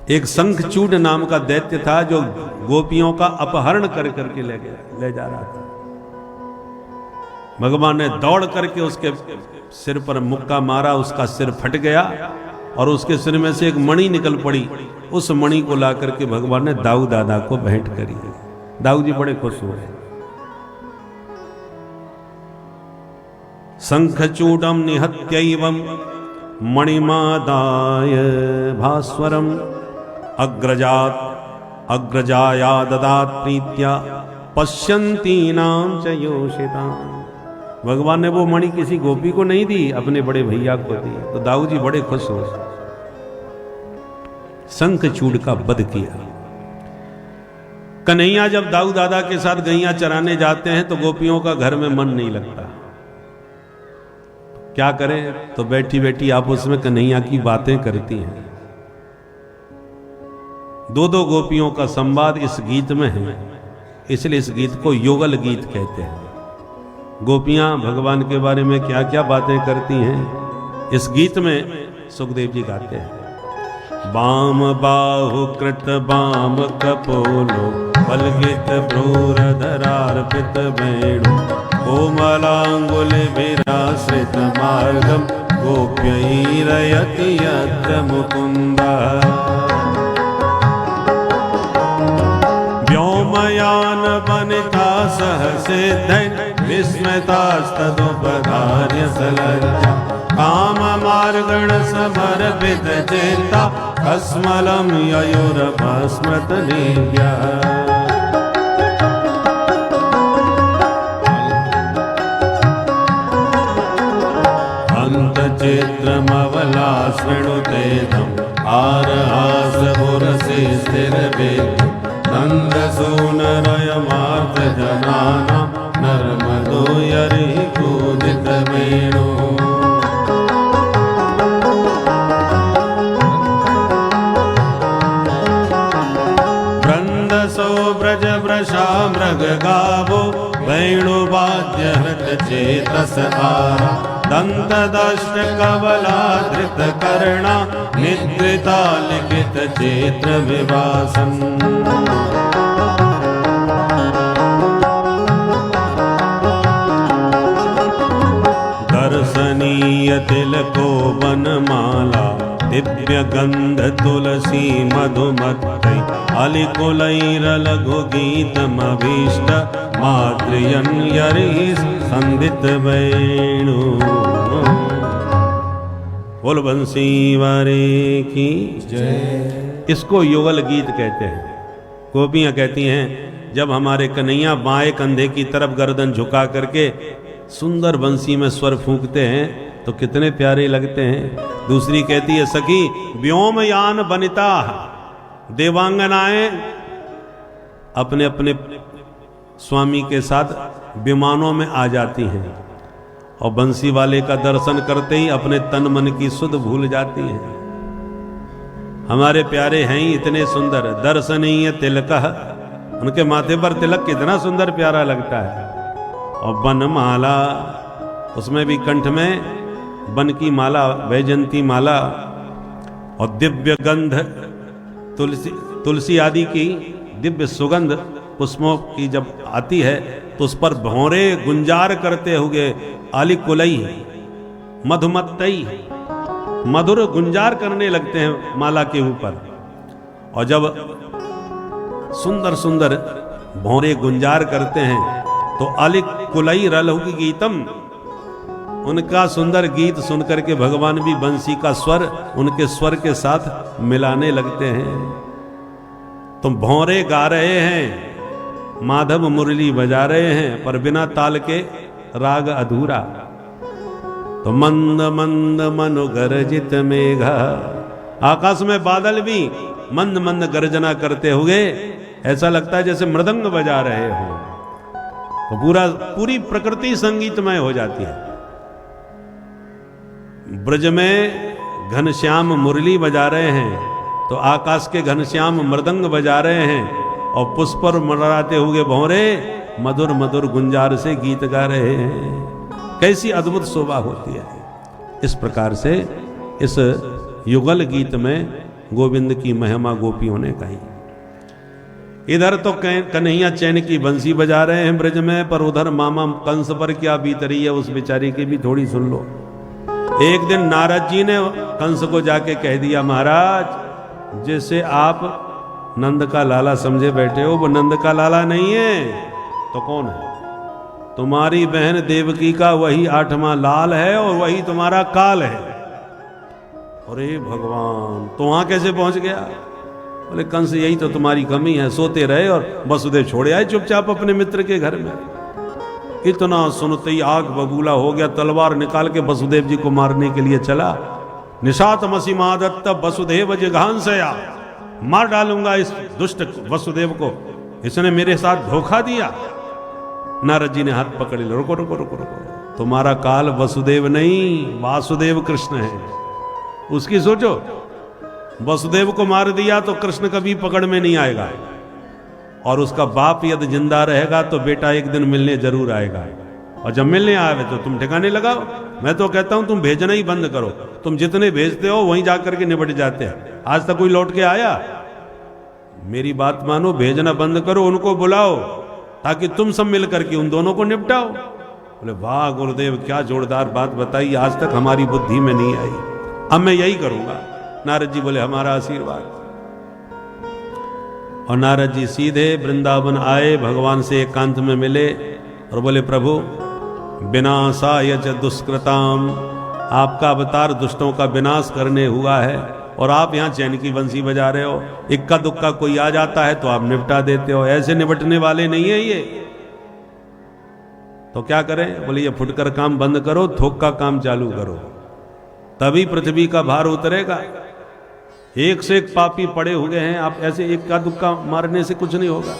एक शंखचूड नाम का दैत्य था जो गोपियों का अपहरण कर करके ले जा रहा था। भगवान ने दौड़ करके उसके सिर पर मुक्का मारा, उसका सिर फट गया और उसके सिर में से एक मणि निकल पड़ी। उस मणि को ला करके भगवान ने दाऊ दादा को भेंट करी। दाऊ जी बड़े खुश हुए। शंखचूडम निहत्यैवं मणिमादाय भास्वरम अग्रजाया ददात प्रीत्या पश्यन्तीनां च योषितां। भगवान ने वो मणि किसी गोपी को नहीं दी, अपने बड़े भैया को दी। तो दाऊ जी बड़े खुश हुए। शंखचूड का वध किया। कन्हैया जब दाऊ दादा के साथ गैया चराने जाते हैं तो गोपियों का घर में मन नहीं लगता। क्या करें, तो बैठी बैठी आप उसमें कन्हैया की बातें करती हैं। दो दो गोपियों का संवाद इस गीत में है, इसलिए इस गीत को युगल गीत कहते हैं। गोपियां भगवान के बारे में क्या क्या बातें करती हैं, इस गीत में सुखदेव जी गाते हैं। बाम बाहु कृत बाम कपोलो बलगित भ्रूरधरार्पित वेणु कोमलांगुल विराश्रित मार्गम गोप्यैरयति यत्र मुकुन्दः। व्योमयान वनिता सहसिद्धैः विस्मतास्तदुपधार्य सलज्जा काम मार्गण समर्पित चेता अस्मलं ययुरपस्मृत निव्यः। अंतचित्रमवला शृणुतेदम् आरहास पुरसि स्थिरवेद नन्दसूनरयमार्त जनानां नर्मदो यरिकूदित वेणु। वृन्दसो व्रज वृषा मृग गावो वेणुवाद्य हृत चेतस आरा दंतदष्ट कवला धृत कर्णा निद्रिता लिखित चेत्र विवासन। दर्शनीय तिलको वनमाला दिव्य गंध तुलसी मधुमत्तै अलिकुलैरलघु गीतमभीष्ट माद्रियन् यरिः संधित वेणु। बोल बंसी वारे की जय। इसको युगल गीत कहते हैं। गोपियां कहती हैं, जब हमारे कन्हैया बाएं कंधे की तरफ गर्दन झुका करके सुंदर बंसी में स्वर फूंकते हैं तो कितने प्यारे लगते हैं। दूसरी कहती है, सखी व्योमयान वनिता, देवांगनाएं अपने अपने स्वामी के साथ विमानों में आ जाती हैं और बंसी वाले का दर्शन करते ही अपने तन मन की सुध भूल जाती हैं। हमारे प्यारे हैं ही इतने सुंदर। दर्शनीय तिलकः, उनके माथे पर तिलक कितना सुंदर प्यारा लगता है। और वनमाला, उसमें भी कंठ में वन की माला, वैजंती माला। और दिव्य गंध, तुलसी आदि की दिव्य सुगंध पुष्पों की जब आती है तो उस पर भौरे गुंजार करते हुए आलिकुलई मधुमत्तई मधुर गुंजार करने लगते हैं माला के ऊपर। और जब सुंदर सुंदर भौरे गुंजार करते हैं तो आलिकुलई रलहु गीतम, उनका सुंदर गीत सुनकर के भगवान भी बंसी का स्वर उनके स्वर के साथ मिलाने लगते हैं। तो भौरे गा रहे हैं, माधव मुरली बजा रहे हैं, पर बिना ताल के राग अधूरा। तो मंद मंद मनु गरजित मेघा, आकाश में बादल भी मंद मंद गर्जना करते हुए ऐसा लगता है जैसे मृदंग बजा रहे हो। तो पूरी प्रकृति संगीतमय हो जाती है। ब्रज में घनश्याम मुरली बजा रहे हैं तो आकाश के घनश्याम मृदंग बजा रहे हैं और पुष्प पर मड़राते हुए भौरे मधुर मधुर गुंजार से गीत गा रहे हैं। कैसी अद्भुत शोभा होती है। इस प्रकार से इस युगल गीत में गोविंद की महिमा गोपियों ने कही। इधर तो कन्हैया चैन की बंसी बजा रहे हैं ब्रज में, पर उधर मामा कंस पर क्या बीत रही है उस बेचारी की भी थोड़ी सुन लो। एक दिन नारद जी ने कंस को जाके कह दिया, महाराज जैसे आप नंद का लाला समझे बैठे हो, वो नंद का लाला नहीं है तो कौन है? तुम्हारी बहन देवकी का वही 8वां लाल है और वही तुम्हारा काल है। अरे भगवान, तो वहां कैसे पहुंच गया? बोले कंस यही तो तुम्हारी कमी है, सोते रहे और वसुदेव छोड़े आए चुपचाप अपने मित्र के घर में। इतना सुनते ही आग बबूला हो गया, तलवार निकाल के वसुदेव जी को मारने के लिए चला। निशात मसीमादत्त वसुदेव जिघांसया, मार डालूंगा इस दुष्ट वसुदेव को, इसने मेरे साथ धोखा दिया। नारद जी ने हाथ पकड़ लिया, रुको रुको रुको रुको, तुम्हारा काल वसुदेव नहीं वासुदेव कृष्ण है, उसकी सोचो। वसुदेव को मार दिया तो कृष्ण कभी पकड़ में नहीं आएगा, और उसका बाप यदि जिंदा रहेगा तो बेटा एक दिन मिलने जरूर आएगा, और जब मिलने आवे तो तुम ठिकाने लगाओ। मैं तो कहता हूं तुम भेजना ही बंद करो, तुम जितने भेजते हो वहीं जाकर के निपट जाते हैं। आज तक कोई लौट के आया? मेरी बात मानो, भेजना बंद करो, उनको बुलाओ ताकि तुम सब मिल करके उन दोनों को निपटाओ। बोले वाह गुरुदेव, क्या जोरदार बात बताई, आज तक हमारी बुद्धि में नहीं आई, अब मैं यही करूंगा। नारद जी बोले हमारा आशीर्वाद। और नारद जी सीधे वृंदावन आए, भगवान से एकांत में मिले और बोले प्रभु विनाशाय च दुष्कृताम, आपका अवतार दुष्टों का विनाश करने हुआ है और आप यहाँ चैन की बंसी बजा रहे हो। इक्का दुक्का कोई आ जाता है तो आप निपटा देते हो, ऐसे निपटने वाले नहीं है ये। तो क्या करें? बोले ये फुटकर काम बंद करो, थोक का काम चालू करो, तभी पृथ्वी का भार उतरेगा। एक से एक पापी पड़े हुए हैं, आप ऐसे इक्का दुक्का मारने से कुछ नहीं होगा।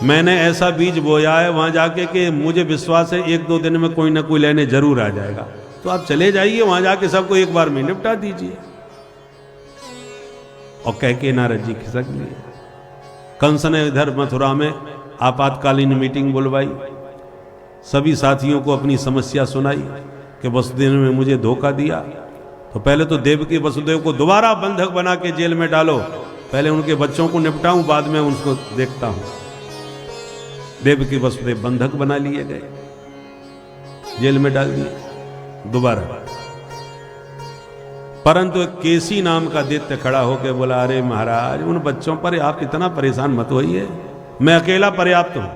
मैंने ऐसा बीज बोया है वहां जाके कि मुझे विश्वास है एक दो दिन में कोई ना कोई लेने जरूर आ जाएगा, तो आप चले जाइए वहां जाके सबको एक बार में निपटा दीजिए। और कह के नारद जी खिसक लिए। कंस ने इधर मथुरा में आपातकालीन मीटिंग बुलवाई, सभी साथियों को अपनी समस्या सुनाई कि वसुदेव ने मुझे धोखा दिया, तो पहले तो देवकी वसुदेव को दोबारा बंधक बना के जेल में डालो, पहले उनके बच्चों को निपटाऊं, बाद में उनको देखता हूं। देवकी वसुदेव बंधक बना लिए गए, जेल में डाल दिए दोबारा। परंतु एक केसी नाम का दैत्य खड़ा होकर बोला अरे महाराज उन बच्चों पर आप इतना परेशान मत होइए, मैं अकेला पर्याप्त हूं।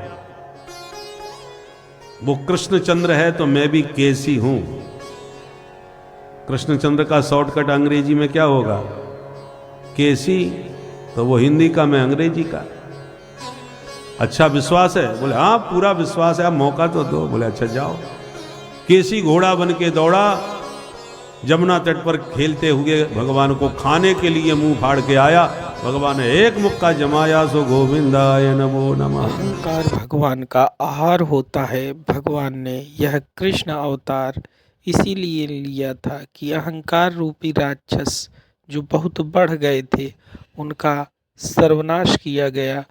वो कृष्णचंद्र है तो मैं भी केसी हूं। कृष्णचंद्र का शॉर्टकट अंग्रेजी में क्या होगा? केसी, तो वो हिंदी का, मैं अंग्रेजी का। अच्छा विश्वास है? बोले हाँ पूरा विश्वास है, आप मौका तो दो। बोले अच्छा जाओ। केसी घोड़ा बन के दौड़ा, जमुना तट पर खेलते हुए भगवान को खाने के लिए मुंह फाड़ के आया। भगवान ने एक मुक्का जमाया, सो गोविंदाय नमो नमः। अहंकार भगवान का आहार होता है। भगवान ने यह कृष्ण अवतार इसीलिए लिया था कि अहंकार रूपी राक्षस जो बहुत बढ़ गए थे उनका सर्वनाश किया गया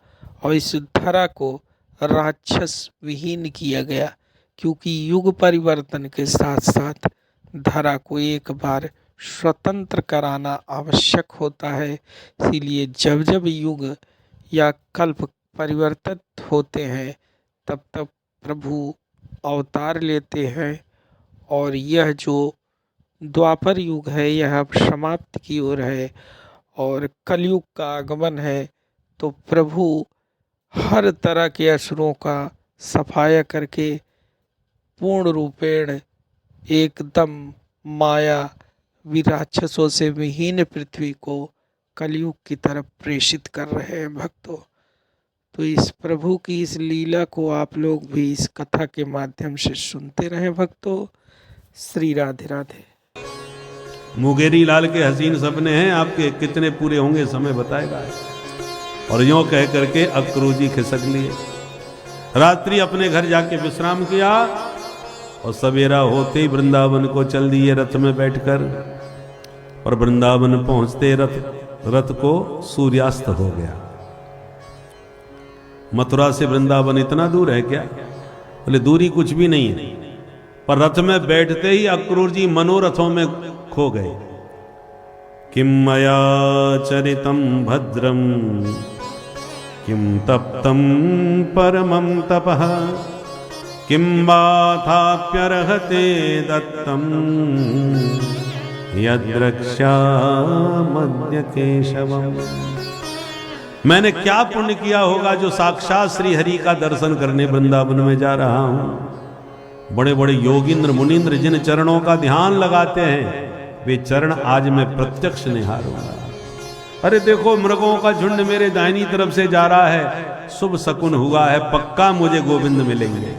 और इस धरा को राक्षस विहीन किया गया, क्योंकि युग परिवर्तन के साथ साथ धरा को एक बार स्वतंत्र कराना आवश्यक होता है। इसीलिए जब जब युग या कल्प परिवर्तित होते हैं तब तब प्रभु अवतार लेते हैं, और यह जो द्वापर युग है यह अब समाप्ति की ओर है और कलयुग का आगमन है। तो प्रभु हर तरह के असुरों का सफाया करके पूर्ण रूपेण एकदम माया विराक्षसों से विहीन पृथ्वी को कलयुग की तरफ प्रेषित कर रहे हैं भक्तों। तो इस प्रभु की इस लीला को आप लोग भी इस कथा के माध्यम से सुनते रहें भक्तों। श्री राधे राधे। मुंगेरी लाल के हसीन सपने हैं आपके, कितने पूरे होंगे समय बताएगा। और यूं कह करके अक्रूर खिसक लिए। रात्रि अपने घर जाके विश्राम किया और सवेरा होते ही वृंदावन को चल दिए रथ में बैठकर। और वृंदावन पहुंचते रथ को सूर्यास्त हो गया। मथुरा से वृंदावन इतना दूर है क्या? बोले दूरी कुछ भी नहीं है, पर रथ में बैठते ही अक्रूर जी मनोरथों में खो गए। किम मया चरितम भद्रम किम तप्तम परमं तपः किम वाथाप्यर्हते दत्तम यद्रक्ष्यामद्य केशवम। मैंने क्या पुण्य किया होगा जो साक्षात श्री हरि का दर्शन करने वृंदावन में जा रहा हूं। बड़े बड़े योगींद्र मुनींद्र जिन चरणों का ध्यान लगाते हैं वे चरण आज मैं प्रत्यक्ष निहारूंगा। अरे देखो मृगों का झुंड मेरे दाहिनी तरफ से जा रहा है, शुभ शकुन हुआ है, पक्का मुझे गोविंद मिलेंगे।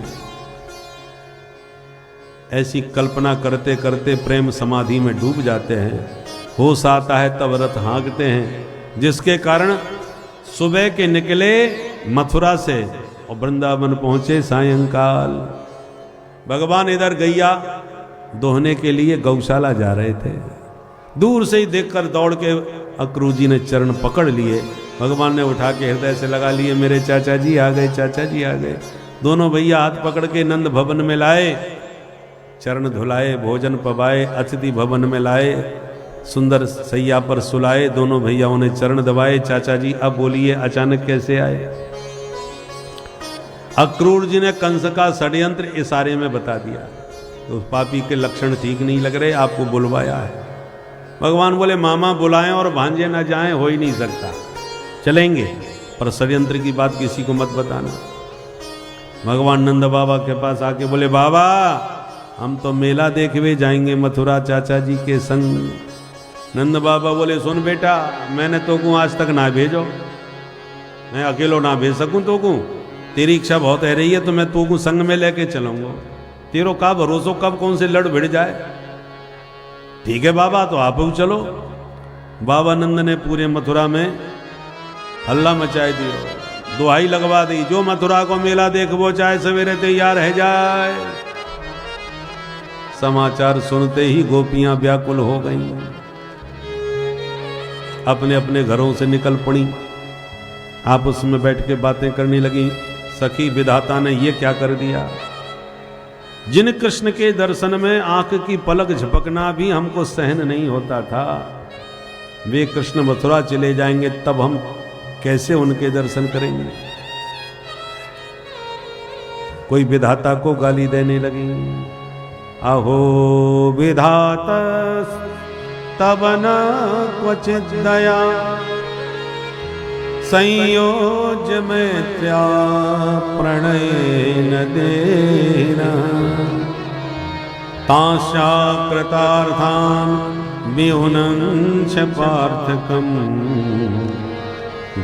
ऐसी कल्पना करते करते प्रेम समाधि में डूब जाते हैं। होश आता है तब रथ हाँकते हैं, जिसके कारण सुबह के निकले मथुरा से और वृंदावन पहुंचे सायंकाल। भगवान इधर गैया दोहने के लिए गौशाला जा रहे थे। दूर से ही देखकर दौड़ के अक्रूर जी ने चरण पकड़ लिए। भगवान ने उठा के हृदय से लगा लिए, मेरे चाचा जी आ गए, चाचा जी आ गए। दोनों भैया हाथ पकड़ के नंद भवन में लाए, चरण धुलाए, भोजन पवाए, अतिथि भवन में लाए, सुंदर सैया पर सुलाए। दोनों भैयाओं ने चरण दबाए। चाचा जी अब बोलिए अचानक कैसे आए? अक्रूर जी ने कंस का षड्यंत्र इशारे में बता दिया। तो उस पापी के लक्षण ठीक नहीं लग रहे, आपको बुलवाया है। भगवान बोले मामा बुलाएं और भांजे ना जाएं, हो ही नहीं सकता, चलेंगे, पर षड्यंत्र की बात किसी को मत बताना। भगवान नंद बाबा के पास आके बोले बाबा हम तो मेला देखने जाएंगे मथुरा चाचा जी के संग। नंद बाबा बोले सुन बेटा, मैंने तो को आज तक ना भेजो, मैं अकेलो ना भेज सकूं तो को, तेरी इच्छा बहुत है रही है तो मैं तो को संग में लेके चलूंगा। तेरो का भरोसा कब कौन से लड़ भिड़ जाए। ठीक है बाबा, तो आप चलो। बाबा नंद ने पूरे मथुरा में हल्ला मचाए दियो, दुहाई लगवा दी, जो मथुरा को मेला देखबो चाहे सवेरे तैयार है जाए। समाचार सुनते ही गोपियां व्याकुल हो गईं, अपने अपने घरों से निकल पड़ी, आपस में बैठ के बातें करने लगी। सखी विधाता ने ये क्या कर दिया। जिन कृष्ण के दर्शन में आंख की पलक झपकना भी हमको सहन नहीं होता था, वे कृष्ण मथुरा चले जाएंगे तब हम कैसे उनके दर्शन करेंगे। कोई विधाता को गाली देने लगी। अहो विधाता तब न क्वचित दया, संयोज में त्या प्रणय न देना, ताशा कृतार्थान विहुनंच पार्थकम,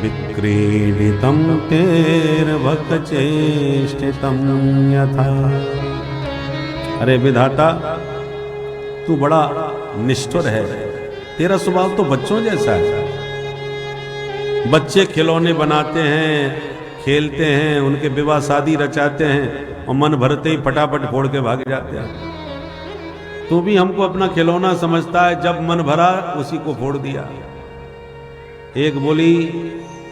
विक्रीडितम तेर्भक चेष्टितम यथा। अरे विधाता तू बड़ा निष्ठुर है, तेरा स्वभाव तो बच्चों जैसा है। बच्चे खिलौने बनाते हैं, खेलते हैं, उनके विवाह शादी रचाते हैं और मन भरते ही फटाफट फोड़ के भाग जाते हैं। तू भी हमको अपना खिलौना समझता है, जब मन भरा उसी को फोड़ दिया। एक बोली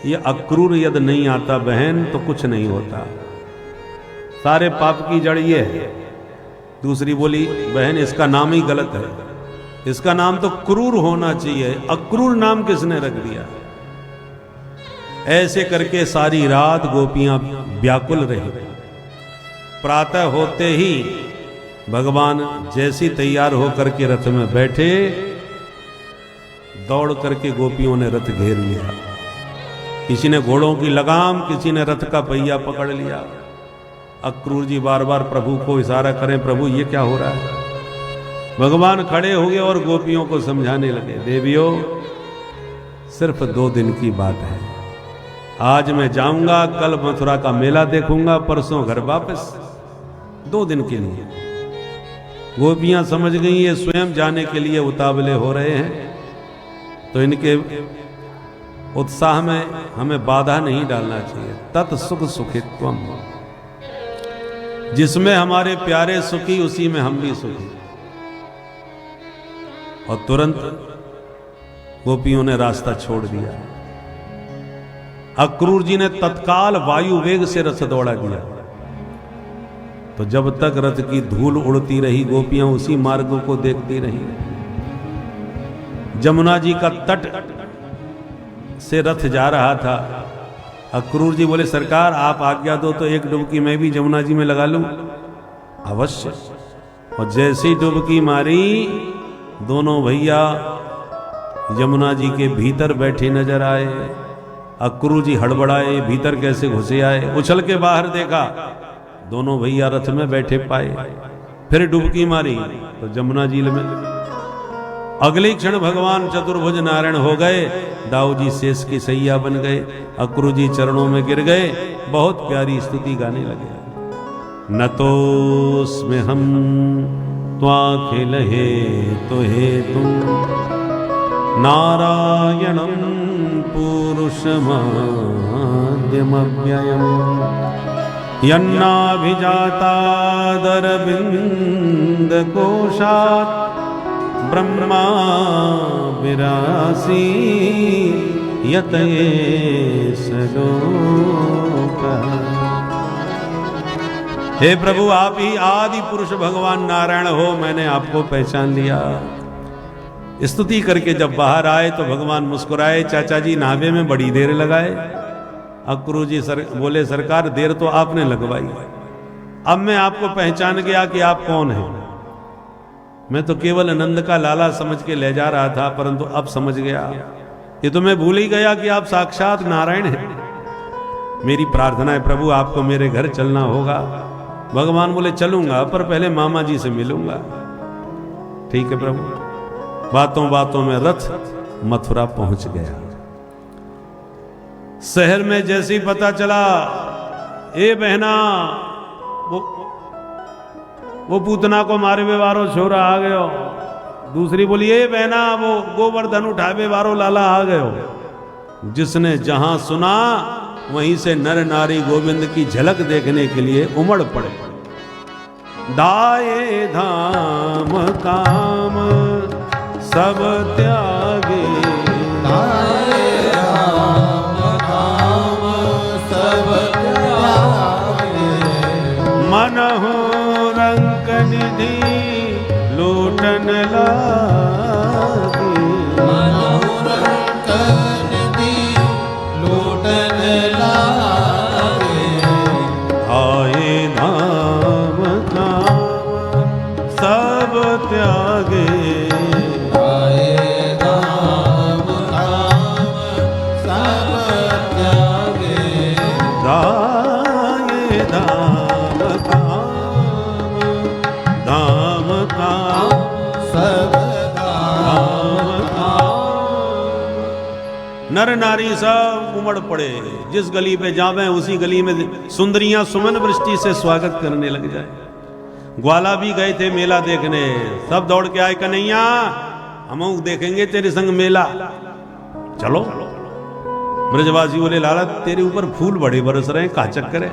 ये अक्रूर यदि नहीं आता बहन तो कुछ नहीं होता, सारे पाप की जड़ ये है। दूसरी बोली बहन इसका नाम ही गलत है, इसका नाम तो क्रूर होना चाहिए, अक्रूर नाम किसने रख दिया। ऐसे करके सारी रात गोपियां व्याकुल रही। प्रातः होते ही भगवान जैसी तैयार होकर के रथ में बैठे, दौड़ करके गोपियों ने रथ घेर लिया। किसी ने घोड़ों की लगाम, किसी ने रथ का पहिया पकड़ लिया। अक्रूर जी बार बार प्रभु को इशारा करें, प्रभु ये क्या हो रहा है। भगवान खड़े हो गए और गोपियों को समझाने लगे, देवियों सिर्फ 2 दिन की बात है, आज मैं जाऊंगा, कल मथुरा का मेला देखूंगा, परसों घर वापस, 2 दिन के लिए। गोपियां समझ गई ये स्वयं जाने के लिए उतावले हो रहे हैं, तो इनके उत्साह में हमें बाधा नहीं डालना चाहिए। तत् सुख सुखित्वम, जिसमें हमारे प्यारे सुखी उसी में हम भी सुखी। और तुरंत गोपियों ने रास्ता छोड़ दिया। अक्रूर जी ने तत्काल वायु वेग से रथ दौड़ा दिया। तो जब तक रथ की धूल उड़ती रही, गोपियां उसी मार्ग को देखती रही। जमुना जी का तट से रथ जा रहा था। अक्रूर जी बोले सरकार आप आज्ञा दो तो एक डुबकी मैं भी जमुना जी में लगा लूं। अवश्य। और जैसी डुबकी मारी, दोनों भैया यमुना जी के भीतर बैठे नजर आए। अक्रूर जी हड़बड़ाए, भीतर कैसे घुसे आए। उछल के बाहर देखा, दोनों भैया रथ में बैठे पाए। फिर डुबकी मारी तो जमुना जी में। अगले क्षण भगवान चतुर्भुज नारायण हो गए। दाऊ जी शेष की सैया बन गए। अक्रूर जी चरणों में गिर गए, बहुत प्यारी स्तुति गाने लगे। न तोस्मे हम त्वाखिल हेतु हेतु, नारायणं पुरुषमाद्यमव्ययम्। यन्नाभिजातादरविन्द कोशात् ब्रह्मा विरासी यतये सलोका। हे प्रभु, आप ही आदि पुरुष भगवान नारायण हो, मैंने आपको पहचान लिया। स्तुति करके जब बाहर आए तो भगवान मुस्कुराए, चाचा जी नहावे में बड़ी देर लगाए। अक्रू जी बोले सरकार देर तो आपने लगवाई, अब मैं आपको पहचान गया कि आप कौन हैं। मैं तो केवल नंद का लाला समझ के ले जा रहा था, परंतु अब समझ गया, ये तो मैं भूल ही गया कि आप साक्षात नारायण हैं। मेरी प्रार्थना है प्रभु, आपको मेरे घर चलना होगा। भगवान बोले चलूंगा, पर पहले मामा जी से मिलूंगा। ठीक है प्रभु। बातों बातों में रथ मथुरा पहुंच गया। शहर में जैसे ही पता चला, ए बहना, वो पूतना को मारे वे वारो छोरा आ गयो। दूसरी बोली, ए बहना, वो गोवर्धन उठावे वारो लाला आ गयो। जिसने जहां सुना वहीं से नर नारी गोविंद की झलक देखने के लिए उमड़ पड़े। दाए धाम काम सब त्यागे, दाए धाम काम सब त्यागे, मनहु रंक निधि लूटन लागे, मनहु रंक निधि लूटन लागे। आए धाम काम सब त्यागे, आए धाम काम सब त्यागे, दाए धाम काम, धाम काम सब धाम नर नारी सब उमड़ पड़े। जिस गली पे जावे उसी गली में सुंदरियां सुमन वृष्टि से स्वागत करने लग जाए। ग्वाला भी गए थे मेला देखने, सब दौड़ के आए, कन्हैया हम देखेंगे तेरे संग मेला, चलो। ब्रजवासी बोले लाला तेरे ऊपर फूल बड़े बरस रहे हैं, का चक्कर है।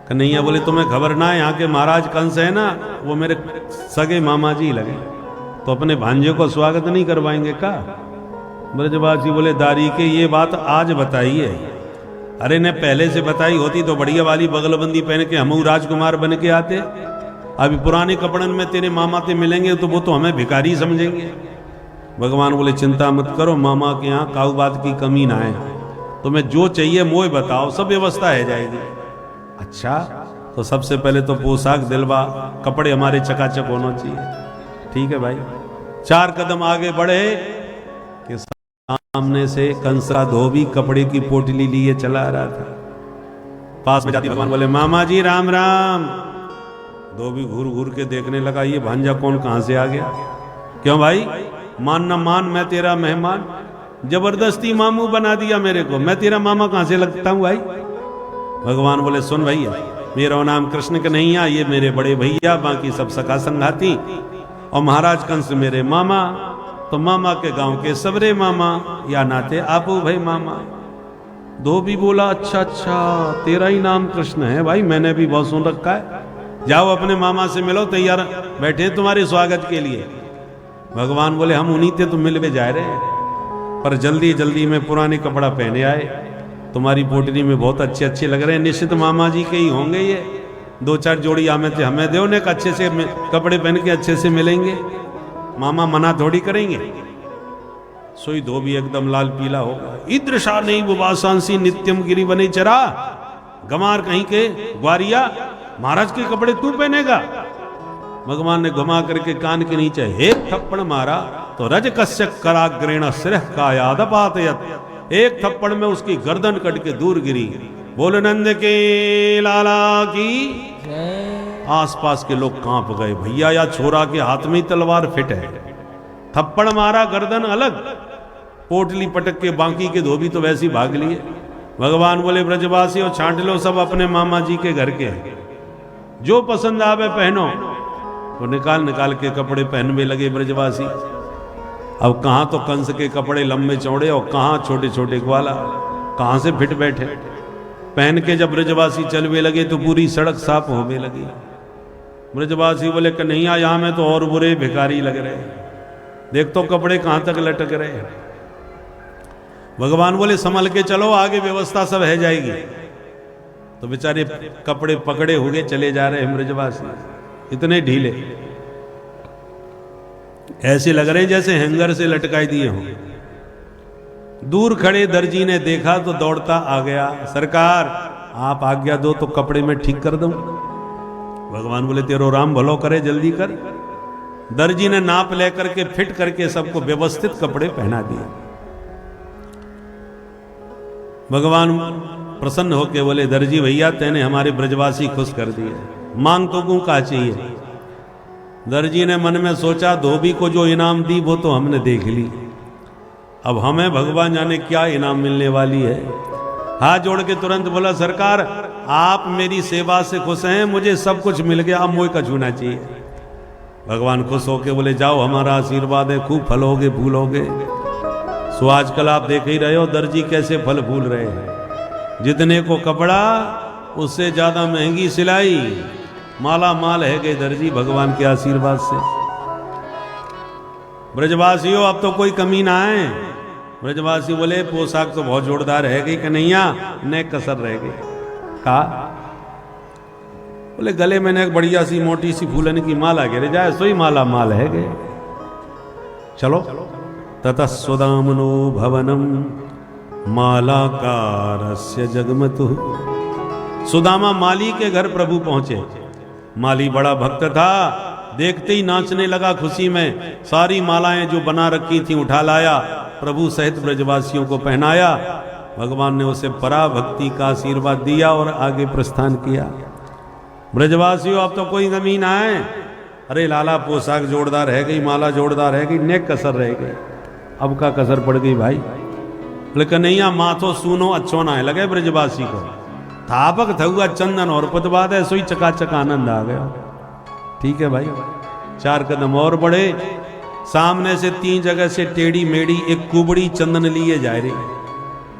कन्हैया बोले तुम्हें खबर ना है, यहाँ के महाराज कंस है ना, वो मेरे सगे मामा जी लगे, तो अपने भांजे को स्वागत नहीं करवाएंगे का। ब्रजवासी बोले दारी के ये बात आज बताई है, अरे ने पहले से बताई होती तो बढ़िया वाली बगलबंदी पहन के हम राजकुमार बन के आते। अभी पुराने कपड़न में तेरे मामा ते मिलेंगे तो वो तो हमें भिखारी समझेंगे। भगवान बोले चिंता मत करो, मामा के यहाँ काऊ बात की कमी ना है, तुम्हें जो चाहिए मोह बताओ, सब व्यवस्था है जाएगी। अच्छा, तो सबसे पहले तो पोशाक दिलवा, कपड़े हमारे चकाचक होना चाहिए। ठीक है भाई। 4 कदम आगे बढ़े कि सामने से कंस का धोबी कपड़े की पोटली लिए चला रहा था। पास में जाती भगवान बोले मामा जी राम राम। धोबी घूर घूर के देखने लगा, ये भांजा कौन कहां से आ गया। क्यों भाई, मान न मान, मैं तेरा मेहमान, जबरदस्ती मामू बना दिया मेरे को, मैं तेरा मामा कहां से लगता हूं भाई। भगवान बोले सुन भैया, मेरा नाम कृष्ण कन्हैया, ये मेरे बड़े भैया, बाकी सब सखा संघाती, और महाराज कंस मेरे मामा, तो मामा के गांव के सबरे मामा, या नाते आपू भाई मामा। धोबी बोला अच्छा अच्छा, तेरा ही नाम कृष्ण है भाई, मैंने भी बहुत सुन रखा है, जाओ अपने मामा से मिलो, तैयार बैठे तुम्हारे स्वागत के लिए। भगवान बोले हम उन्हीं से तो मिलवे जा रहे हैं, पर जल्दी जल्दी में पुराने कपड़ा पहने आए, तुम्हारी पोटली में बहुत अच्छे अच्छे लग रहे हैं, निश्चित मामा जी के ही होंगे ये, 2-4 जोड़ी आमे थे, हमें दो ने अच्छे से कपड़े पहन के अच्छे से मिलेंगे, मामा मना थोड़ी करेंगे। सोई धोबी एकदम लाल पीला होगा। ईदृशा नहीं बुवासांसी नित्यम गिरी बने चरा, गमार कहीं के ग्वारिया, महाराज के कपड़े तू पहनेगा। भगवान ने घुमा करके कान के नीचे एक थप्पड़ मारा तो रज कश्यप कराग्रेण सिरह का यादपातयत, एक थप्पड़ में उसकी गर्दन कट के दूर गिरी। बोल नंद के लाला की। आसपास के लोग कांप गए, भैया या छोरा के हाथ में तलवार फिट है, थप्पड़ मारा गर्दन अलग, पोटली पटक के बाकी के धोबी तो वैसे ही भाग लिए। भगवान बोले ब्रजवासी और छांट लो सब अपने मामा जी के घर के, जो पसंद आवे पहनो। तो निकाल निकाल के कपड़े पहनने लगे ब्रजवासी। अब कहां तो कंस के कपड़े लंबे चौड़े और कहां छोटे छोटे ग्वाला, कहां से फिट बैठे। पहन के जब ब्रजवासी चलवे लगे तो पूरी सड़क साफ होने लगी। ब्रजवासी बोले कन्हैया यहाँ में तो और बुरे भिखारी लग रहे, देख तो कपड़े कहाँ तक लटक रहे हैं। भगवान बोले संभल के चलो, आगे व्यवस्था सब है जाएगी। तो बेचारे कपड़े पकड़े हुए चले जा रहे हैं ब्रजवासी, इतने ढीले, ऐसे लग रहे जैसे हैंगर से लटकाई दिए हों। दूर खड़े दर्जी ने देखा तो दौड़ता आ गया, सरकार आप आज्ञा दो तो कपड़े में ठीक कर दूं। भगवान बोले तेरो राम भलो करे, जल्दी कर। दर्जी ने नाप लेकर के फिट करके सबको व्यवस्थित कपड़े पहना दिए। भगवान प्रसन्न होके बोले दर्जी भैया तेने हमारे ब्रजवासी खुश कर दिए, मांग तो क्यों का चाहिए। दर्जी ने मन में सोचा धोबी को जो इनाम दी वो तो हमने देख ली, अब हमें भगवान जाने क्या इनाम मिलने वाली है। हाथ जोड़ के तुरंत बोला सरकार आप मेरी सेवा से खुश हैं, मुझे सब कुछ मिल गया, अब मोह का छूना चाहिए। भगवान खुश होके बोले जाओ हमारा आशीर्वाद है, खूब फलोगे फूलोगे। सो आजकल आप देख ही रहे हो दर्जी कैसे फल फूल रहे हैं, जितने को कपड़ा उससे ज्यादा महंगी सिलाई, माला माल है गए दर्जी भगवान के आशीर्वाद से। ब्रजवासियों अब तो कोई कमी ना आए। ब्रजवासी बोले पोशाक तो बहुत जोरदार है गई कन्हैया, न कसर रह गई। कहा बोले गले में एक बढ़िया सी मोटी सी फूलन की माला गिर जाए सोई माला माल है गए। चलो ततः सुदामनो भवनम मालाकारस्य जगमतु। सुदामा माली के घर प्रभु पहुंचे। माली बड़ा भक्त था, देखते ही नाचने लगा खुशी में, सारी मालाएं जो बना रखी थी उठा लाया, प्रभु सहित ब्रजवासियों को पहनाया। भगवान ने उसे पराभक्ति का आशीर्वाद दिया और आगे प्रस्थान किया। ब्रजवासियों अब तो कोई कमी ना है, अरे लाला पोशाक जोरदार है गई, माला जोरदार है गई, नेक कसर रह गई। अब का कसर पड़ गई भाई। लेकिन नहीं माथो सुनो अच्छो ना है लगे ब्रजवासी को, थापक थुआ चंदन और पुतबाद है सोई चकाचक आनंद आ गया। ठीक है भाई, 4 कदम और बढ़े, सामने से 3 जगह से टेढ़ी मेढ़ी एक कुबड़ी चंदन लिए जा रही।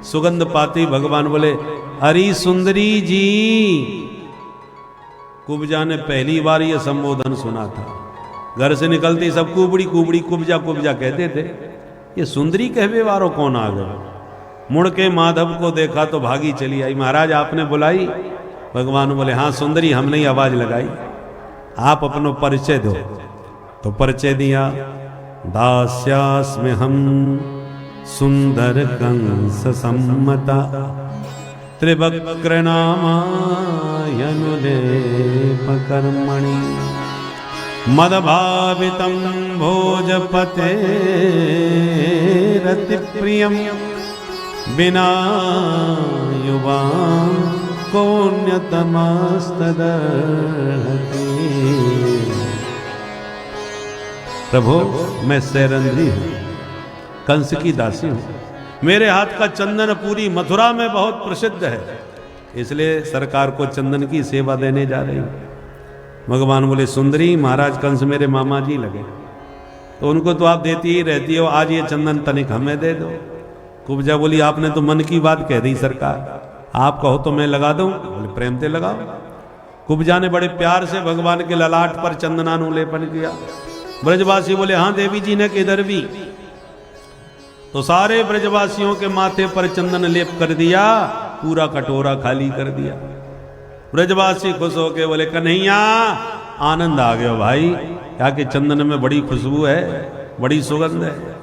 सुगंध पाती भगवान बोले हरी सुंदरी जी। कुब्जा ने पहली बार यह संबोधन सुना था। घर से निकलते सब कुबड़ी कुबड़ी कुब्जा कुब्जा कहते थे, ये सुंदरी कहवे वारो कौन आ गया। मुड़ के माधव को देखा तो भागी चली आई, महाराज आपने बुलाई। भगवान बोले हाँ सुंदरी हमने ही आवाज लगाई, आप अपनो परिचय दो। तो परिचय दिया, दास्यास्मि हम सुंदर कंस सम्मता त्रिवक्र नामायनुलेप कर्मणि मदभावितं भोजपते रति प्रियम बिना युवां कोन्यतमस्तदर्हति। प्रभु मैं सैरंध्री हूं, कंस की दासी हूं, मेरे हाथ का चंदन पूरी मथुरा में बहुत प्रसिद्ध है, इसलिए सरकार को चंदन की सेवा देने जा रही हूं। भगवान बोले सुंदरी महाराज कंस मेरे मामा जी लगे, तो उनको तो आप देती ही रहती हो, आज ये चंदन तनिक हमें दे दो। कुब्जा बोली आपने तो मन की बात कह दी सरकार, आप कहो तो मैं लगा दूं। बोले प्रेम से लगाओ। कुब्जा ने बड़े प्यार से भगवान के ललाट पर चंदनानुलेपन किया। ब्रजवासी बोले हाँ देवी जी ने किधर भी। तो सारे ब्रजवासियों के माथे पर चंदन लेप कर दिया, पूरा कटोरा खाली कर दिया। ब्रजवासी खुश होके बोले कन्हैया आनंद आ गया भाई, क्या कि चंदन में बड़ी खुशबू है, बड़ी सुगंध है,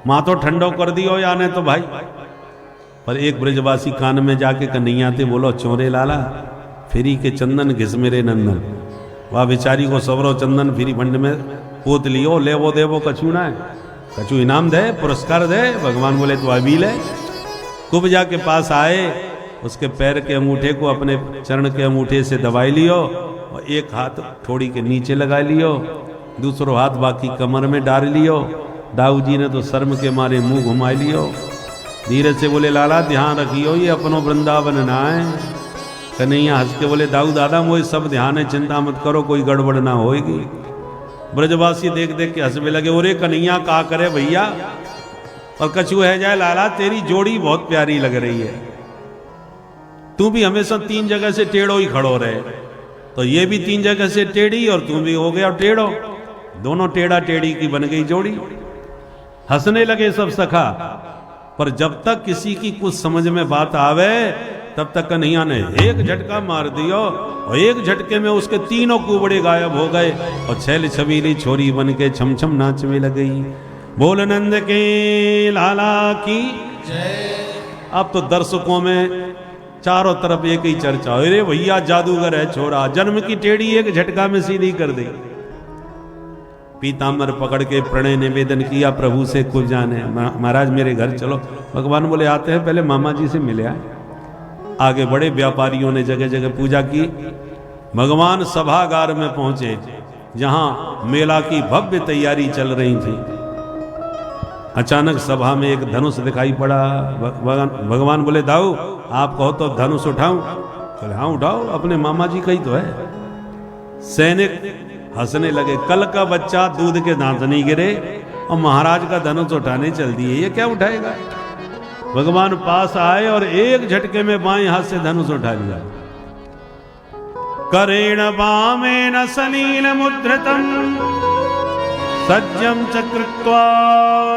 माथो ठंडो कर दियो या नहीं तो भाई। पर एक ब्रजवासी कान में जाके कन्हैया थे बोलो चोरे लाला फिरी के चंदन घिस मेरे नंदन। वह बेचारी को सवरो चंदन फिरी भंड में पोत लियो, ले वो दे वो कछू ना है, कछू इनाम दे पुरस्कार दे। भगवान बोले तो अभी ले। कुब्जा के पास आए, उसके पैर के अंगूठे को अपने चरण के अंगूठे से दबाई लियो और एक हाथ थोड़ी के नीचे लगा लियो, दूसरो हाथ बाकी कमर में डाल लियो। दाऊ जी ने तो शर्म के मारे मुंह घुमा लियो। धीरे से बोले लाला ध्यान रखियो ये अपनो वृंदावन ना है। कन्हैया हंस के बोले दाऊ दादा मोए सब ध्यान है, चिंता मत करो कोई गड़बड़ ना होएगी। ब्रजवासी देख देख के हंसने लगे, ओरे कन्हैया का करे भैया, और कछू है जाए लाला तेरी जोड़ी बहुत प्यारी लग रही है। तू भी हमेशा तीन जगह से टेढ़ो ही खड़ो रहे, तो ये भी तीन जगह से टेढ़ी और तू भी हो गया टेढ़ो, दोनों टेढ़ा टेढ़ी की बन गई जोड़ी। हंसने लगे सब सखा, पर जब तक किसी की कुछ समझ में बात आवे तब तक कन्हैया ने एक झटका मार दिया और एक झटके में उसके तीनों कुबड़े गायब हो गए और छैल छबीली छोरी बन के छम छम नाचने लग गई। बोल नंद के लाला की जय। अब तो दर्शकों में चारों तरफ एक ही चर्चा, अरे भैया जादूगर है छोरा, जन्म की टेढ़ी एक झटका में सीधी कर दी। पीताम्बर पकड़ के प्रणय निवेदन किया प्रभु से कुछ जाने, महाराज मेरे घर चलो। भगवान बोले आते हैं, पहले मामा जी से मिले आए। आगे बड़े व्यापारियों ने जगह जगह पूजा की। भगवान सभागार में पहुंचे जहां मेला की भव्य तैयारी चल रही थी। अचानक सभा में एक धनुष दिखाई पड़ा। भगवान बोले दाऊ आप कहो तो धनुष उठाऊं? बोले हाँ उठाओ, अपने मामा जी का ही तो है। सैनिक हंसने लगे, कल का बच्चा दूध के दांत नहीं गिरे और महाराज का धनुष उठाने चल दिए, ये क्या उठाएगा। भगवान पास आए और एक झटके में बाएं हाथ से धनुष उठा लिया। करेण वामेन सलील मुद्रितम सज्जम चकृत्वा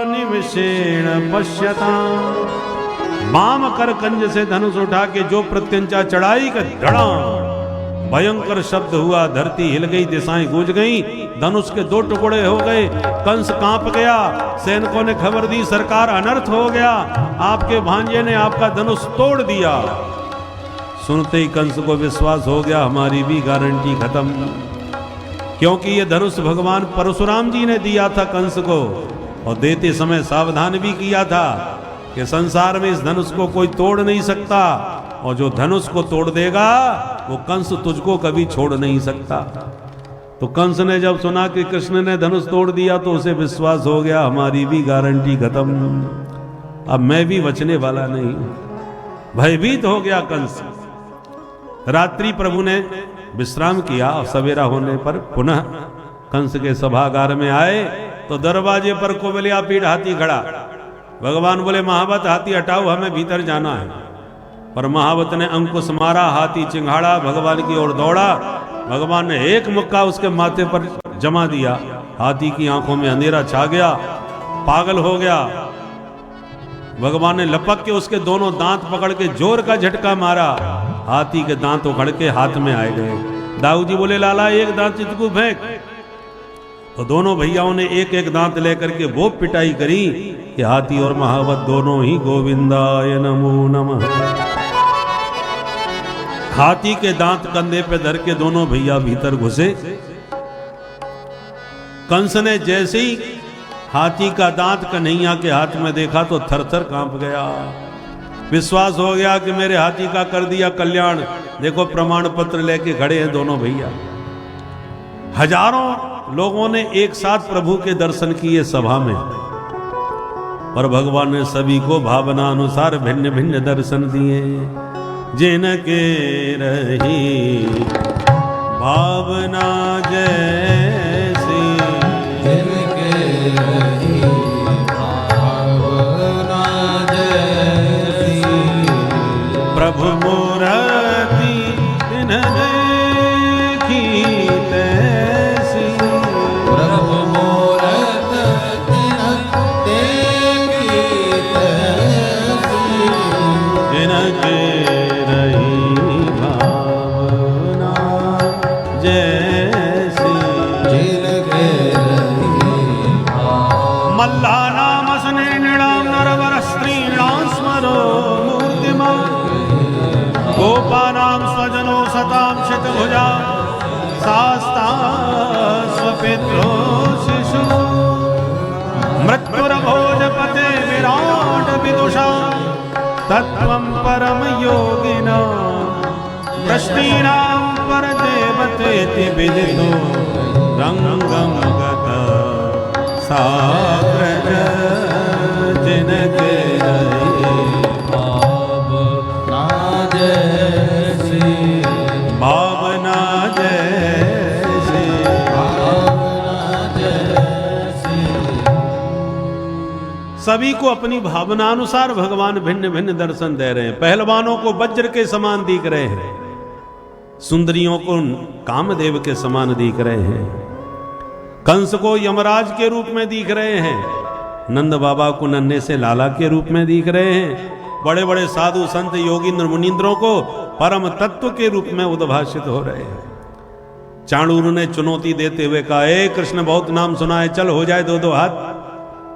निमिषेण पश्यताम्। वाम कर कंज से धनुष उठा के जो प्रत्यंचा चढ़ाई का धड़ा भयंकर शब्द हुआ, धरती हिल गई, दिशाएं गूंज गई, धनुष के दो टुकड़े हो गए, कंस कांप गया। सैनिकों ने खबर दी सरकार अनर्थ हो गया, आपके भांजे ने आपका धनुष तोड़ दिया। सुनते ही कंस को विश्वास हो गया हमारी भी गारंटी खत्म, क्योंकि ये धनुष भगवान परशुराम जी ने दिया था कंस को, और देते समय सावधान भी किया था कि संसार में इस धनुष को कोई तोड़ नहीं सकता, और जो धनुष को तोड़ देगा वो कंस तुझको कभी छोड़ नहीं सकता। तो कंस ने जब सुना कि कृष्ण ने धनुष तोड़ दिया तो उसे विश्वास हो गया हमारी भी गारंटी खत्म, अब मैं भी बचने वाला नहीं। भयभीत हो गया कंस। रात्रि प्रभु ने विश्राम किया और सवेरा होने पर पुनः कंस के सभागार में आए तो दरवाजे पर कोबलिया पीठ हाथी खड़ा। भगवान बोले महावत हाथी हटाओ, हमें भीतर जाना है। पर महावत ने अंकुश मारा, हाथी चिंघाड़ा, भगवान की ओर दौड़ा। भगवान ने एक मुक्का उसके माथे पर जमा दिया, हाथी की आंखों में अंधेरा छा गया, पागल हो गया। भगवान ने लपक के उसके दोनों दांत पकड़ के जोर का झटका मारा, हाथी के दांत उखड़ के हाथ में आए गए। दाऊ जी बोले लाला एक दांत चितकू फेंक। तो दोनों भैयाओं ने एक एक दांत लेकर के वो पिटाई करी कि हाथी और महावत दोनों ही गोविंदाय नमो नमः। हाथी के दांत कंधे पे धर के दोनों भैया भीतर घुसे। कंस ने जैसे ही हाथी का दांत कन्हैया के हाथ में देखा तो थरथर कांप गया। विश्वास हो गया कि मेरे हाथी का कर दिया कल्याण। देखो प्रमाण पत्र लेके खड़े हैं दोनों भैया। हजारों लोगों ने एक साथ प्रभु के दर्शन किए सभा में, पर भगवान ने सभी को भावना अनुसार भिन्न भिन्न दर्शन दिए। जिनके रही भावना जैसी, जिनके रही भावना जैसी, प्रभु मूर्ति तिन्ह देखी तैसी। प्रभु मूरत तिन्ह देखी तैसी, जिनके गोपानां स्वजनो सतां शतभुजा शास्ता स्वपित्रो शिशु मृत्युर्भोजपते विराट विदुषा तत्त्वं परम योगिना प्रश्नीनां परदेवतेति विदितो रंगं गत साग्रज। जिनके भावना जैसी, भावना जैसी, सभी को अपनी भावनानुसार भगवान भिन्न भिन्न दर्शन दे रहे हैं। पहलवानों को वज्र के समान दिख रहे हैं, सुंदरियों को कामदेव के समान दिख रहे हैं, कंस को यमराज के रूप में दिख रहे हैं, नंद बाबा को नन्हे से लाला के रूप में दिख रहे हैं, बड़े बड़े साधु संत योगींद्र मुनींद्रों को परम तत्व के रूप में उद्भाषित हो रहे हैं। चाणूर ने चुनौती देते हुए कहा, ए कृष्ण बहुत नाम सुना है, चल हो जाए दो दो हाथ।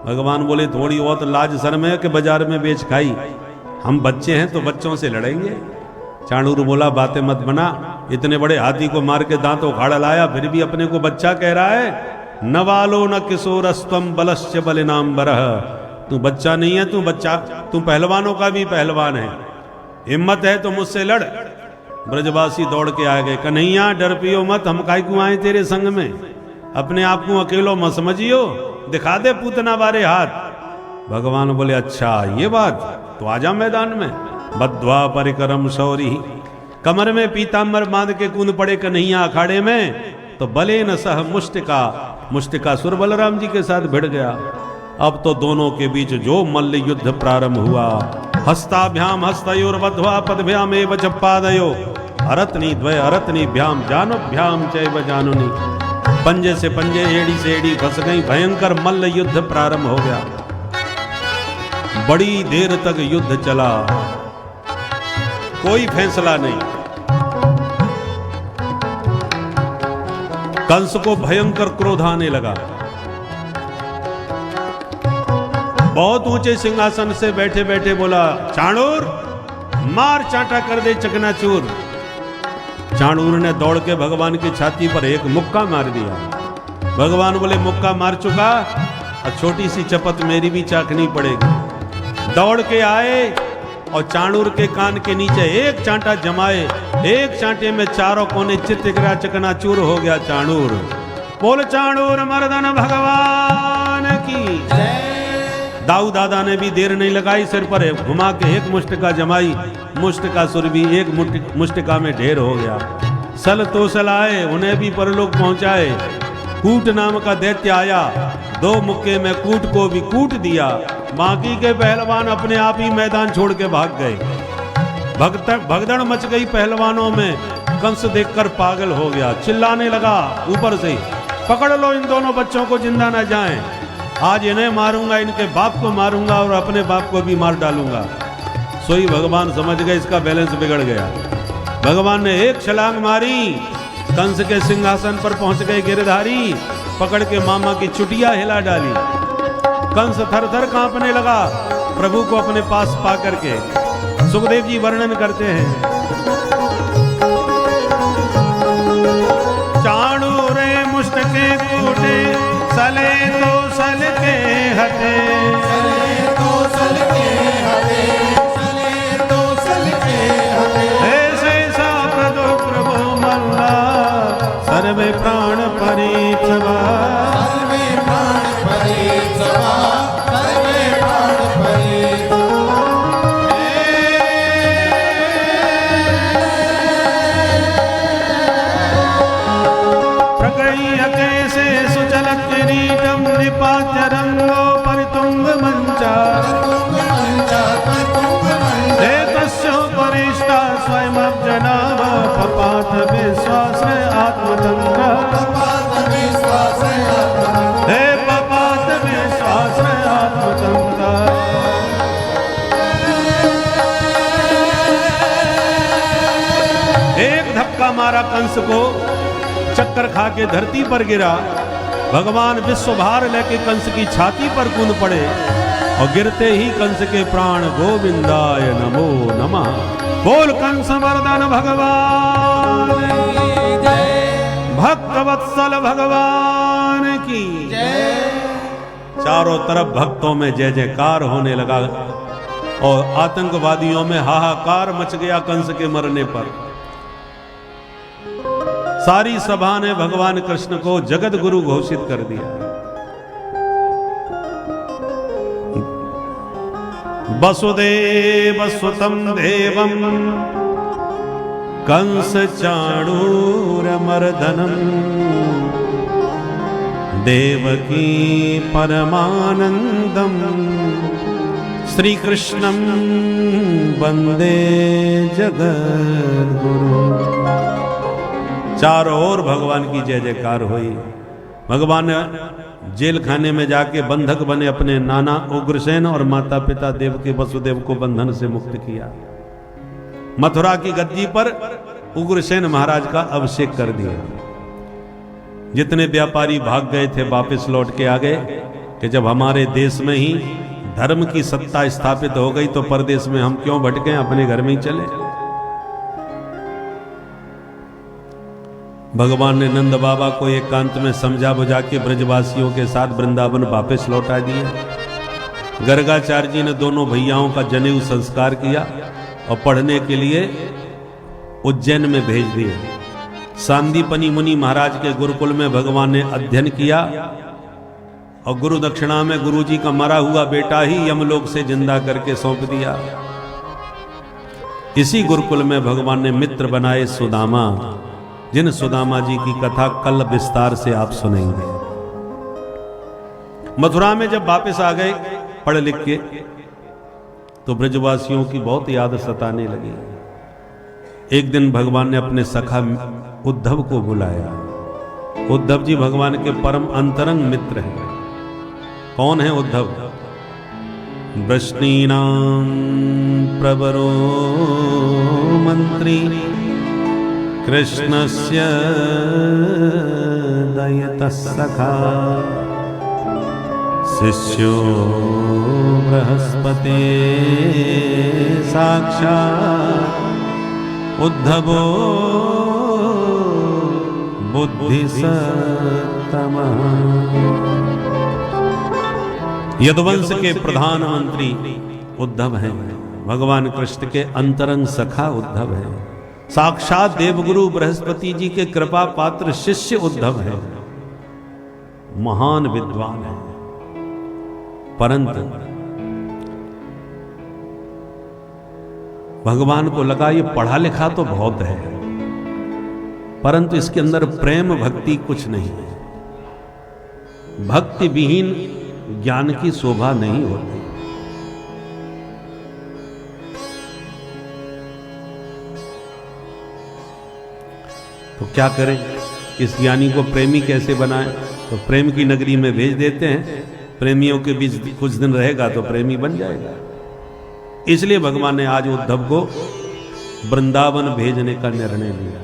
भगवान बोले थोड़ी बहुत लाज शर्म है कि बाजार में बेच खाई, हम बच्चे हैं तो बच्चों से लड़ेंगे। चाणूर बोला बातें मत बना, इतने बड़े हाथी को मार के दांत उखाड़ लाया, फिर भी अपने को बच्चा कह रहा है। न बालो न किशोरस्तम बलश्च बलिनांबरः, तू बच्चा नहीं है, तू बच्चा, तू पहलवानों का भी पहलवान है, हिम्मत है तो मुझसे लड़। ब्रजवासी दौड़ के आ गए, कन्हैया डर पियो मत, हम काहे क्यों आए तेरे संग में, अपने आप को अकेलो मत समझियो, दिखा दे पूतना बारे हाथ। भगवान बोले अच्छा ये बात, तो आजा मैदान में। बद्ध्वा परिकरम शौरी, कमर में पीताम्बर बांध के कूद पड़े कन्हैया अखाड़े में, तो बले न सह मुष्टिका, मुष्टिका सुर बलराम जी के साथ भिड़ गया। अब तो दोनों के बीच जो मल्ल युद्ध प्रारंभ हुआ, हस्ताभ्याम हस्तयोर बद्ध्वा पदभ्याम एव च पादयो, अरतनी द्वय अरतनी भ्याम जानुभ्याम चैव जानुनी, पंजे से पंजे एड़ी से एड़ी फंस गई, भयंकर मल्ल युद्ध प्रारंभ हो गया। बड़ी देर तक युद्ध चला, कोई फैसला नहीं। कंस को भयंकर क्रोध आने लगा, बहुत ऊंचे सिंहासन से बैठे बैठे बोला, चाणूर मार चाटा कर दे चकनाचूर। चाणूर ने दौड़ के भगवान की छाती पर एक मुक्का मार दिया। भगवान बोले मुक्का मार चुका, और छोटी सी चपत मेरी भी चाखनी पड़ेगी। दौड़ के आए और चाणूर के कान के नीचे एक चांटा जमाए, एक चांटे में चारों कोने चित्त गिरा, चकनाचूर हो गया चाणूर। बोल चाणूर मर्दन भगवान की। दाऊ दादा ने भी देर नहीं लगाई, सिर पर घुमा के एक मुष्टिका जमाई, मुष्टिका सुर भी एक मुष्टिका में ढेर हो गया। सल तो सल आए, उन्हें भी परलोक पहुंचाए। कूट नाम का दैत्य आया, दो मुक्के में कूट को भी कूट दिया। बाकी के पहलवान अपने आप ही मैदान छोड़ के भाग गए। भगदड़ मच गई पहलवानों में। कंस देखकर पागल हो गया, चिल्लाने लगा ऊपर से, पकड़ लो इन दोनों बच्चों को, जिंदा न जाएं। आज इन्हें मारूंगा, इनके बाप को मारूंगा और अपने बाप को भी मार डालूंगा। सोई भगवान समझ गए इसका बैलेंस बिगड़ गया। भगवान ने एक छलांग मारी, कंस के सिंहासन पर पहुंच गए गिरधारी, पकड़ के मामा की चुटिया हिला डाली। कंस थर थर कांपने लगा प्रभु को अपने पास पा करके। सुखदेव जी वर्णन करते हैं, चाणूरे मुष्ट के कूटे, सले तो सल के हटे, चले तो सल के हटे, चले तो सल के हटे। ऐसे साप दो प्रभु मल्ला, सर्वे प्राण परिछवा, सर्वे प्राण परिछवा, सर्वे प्राण परिछवा। प्रगृह्य कैसे सुचलत किरीटम, निपात्य रंगो परितुंग मंचा, परिष्टा स्वयं जनाभ, पपात विश्वास आत्मतंत्र, हे पपात विश्वास आत्मतंत्र। एक धक्का मारा कंस को, चक्कर खा के धरती पर गिरा। भगवान विश्व भार लेके कंस की छाती पर कूद पड़े और गिरते ही कंस के प्राण गोविंदाय नमो नमः। बोल कंस मर्दन भगवान की जय, भक्तवत्सल भगवान की जय। चारों तरफ भक्तों में जय जयकार होने लगा और आतंकवादियों में हाहाकार मच गया कंस के मरने पर। सारी सभा ने भगवान कृष्ण को जगत गुरु घोषित कर दिया। वसुदेव सुतं देवं कंस चाणूर मर्दनम, देवकी परमानंदम श्री कृष्णं वंदे जगद्गुरु। चारों ओर भगवान की जय जयकार हुई। भगवान जेल खाने में जाके बंधक बने अपने नाना उग्रसेन और माता पिता देवकी वसुदेव को बंधन से मुक्त किया। मथुरा की गद्दी पर उग्रसेन महाराज का अभिषेक कर दिया। जितने व्यापारी भाग गए थे वापस लौट के आ गए कि जब हमारे देश में ही धर्म की सत्ता स्थापित हो गई तो परदेश में हम क्यों भटके, अपने घर में ही चले। भगवान ने नंद बाबा को एकांत में समझा बुझा के ब्रजवासियों के साथ वृंदावन वापस लौटा दिए। गर्गाचार्य जी ने दोनों भैयाओं का जनेऊ संस्कार किया और पढ़ने के लिए उज्जैन में भेज दिए। सांदीपनी मुनि महाराज के गुरुकुल में भगवान ने अध्ययन किया और गुरु दक्षिणा में गुरुजी का मरा हुआ बेटा ही यमलोक से जिंदा करके सौंप दिया। इसी गुरुकुल में भगवान ने मित्र बनाए सुदामा, जिन सुदामा जी की कथा कल विस्तार से आप सुनेंगे। मथुरा में जब वापस आ गए पढ़ लिख के तो ब्रजवासियों की बहुत याद सताने लगी। एक दिन भगवान ने अपने सखा उद्धव को बुलाया। उद्धव जी भगवान के परम अंतरंग मित्र हैं। कौन है उद्धव? वृष्णीनां प्रवरो मंत्री कृष्णस्य दयतः सखा शिष्यो बृहस्पते साक्षात् उद्धवो बुद्धिसत्तमः। यदुवंश के प्रधानमंत्री उद्धव हैं। भगवान कृष्ण के अंतरंग सखा उद्धव हैं। साक्षात देवगुरु बृहस्पति जी के कृपा पात्र शिष्य उद्धव हैं। महान विद्वान हैं। परंतु भगवान को लगा ये पढ़ा लिखा तो बहुत है, परंतु इसके अंदर प्रेम भक्ति कुछ नहीं है। भक्ति विहीन ज्ञान की शोभा नहीं होती। तो क्या करें, इस ज्ञानी को प्रेमी कैसे बनाएं? तो प्रेम की नगरी में भेज देते हैं। प्रेमियों के बीच कुछ दिन रहेगा तो प्रेमी बन जाएगा। इसलिए भगवान ने आज उद्धव को वृंदावन भेजने का निर्णय लिया।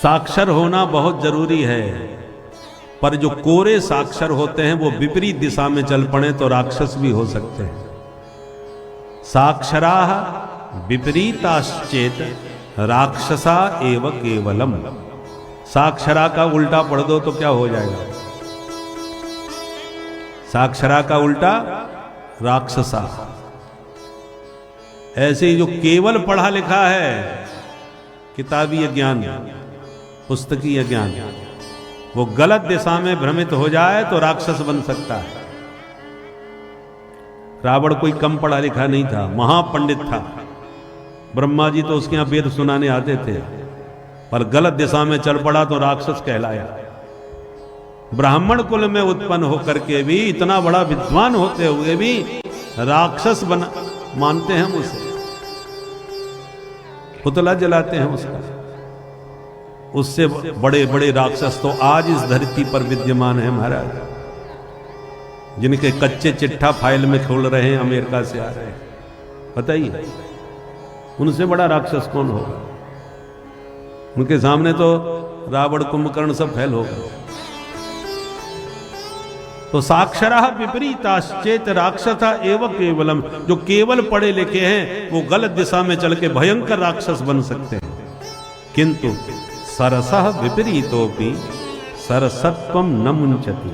साक्षर होना बहुत जरूरी है, पर जो कोरे साक्षर होते हैं वो विपरीत दिशा में चल पड़े तो राक्षस भी हो सकते हैं। साक्षराः विपरीताश्चेत राक्षसा एव केवलम। साक्षरा का उल्टा पढ़ दो तो क्या हो जाएगा? साक्षरा का उल्टा राक्षसा। ऐसे ही जो केवल पढ़ा लिखा है, किताबी ज्ञान, पुस्तकीय ज्ञान, वो गलत दिशा में भ्रमित हो जाए तो राक्षस बन सकता है। रावण कोई कम पढ़ा लिखा नहीं था, महापंडित था। ब्रह्मा जी तो उसके यहां वेद सुनाने आते थे, पर गलत दिशा में चल पड़ा तो राक्षस कहलाया। ब्राह्मण कुल में उत्पन्न होकर के भी, इतना बड़ा विद्वान होते हुए भी राक्षस बना मानते हैं उसे, पुतला जलाते हैं उसका। उससे बड़े बड़े राक्षस तो आज इस धरती पर विद्यमान है महाराज, जिनके कच्चे चिट्ठा फाइल में खोल रहे हैं, अमेरिका से आ रहे हैं। बताइए उनसे बड़ा राक्षस कौन होगा? उनके सामने तो रावण कुंभकर्ण सब फैल होगा। तो साक्षरः विपरीताश्चेत राक्षसा एव केवलम। जो केवल पढ़े लिखे हैं वो गलत दिशा में चल के भयंकर राक्षस बन सकते हैं। किंतु सरसः विपरीतोपि सरसत्वम न मुंचति।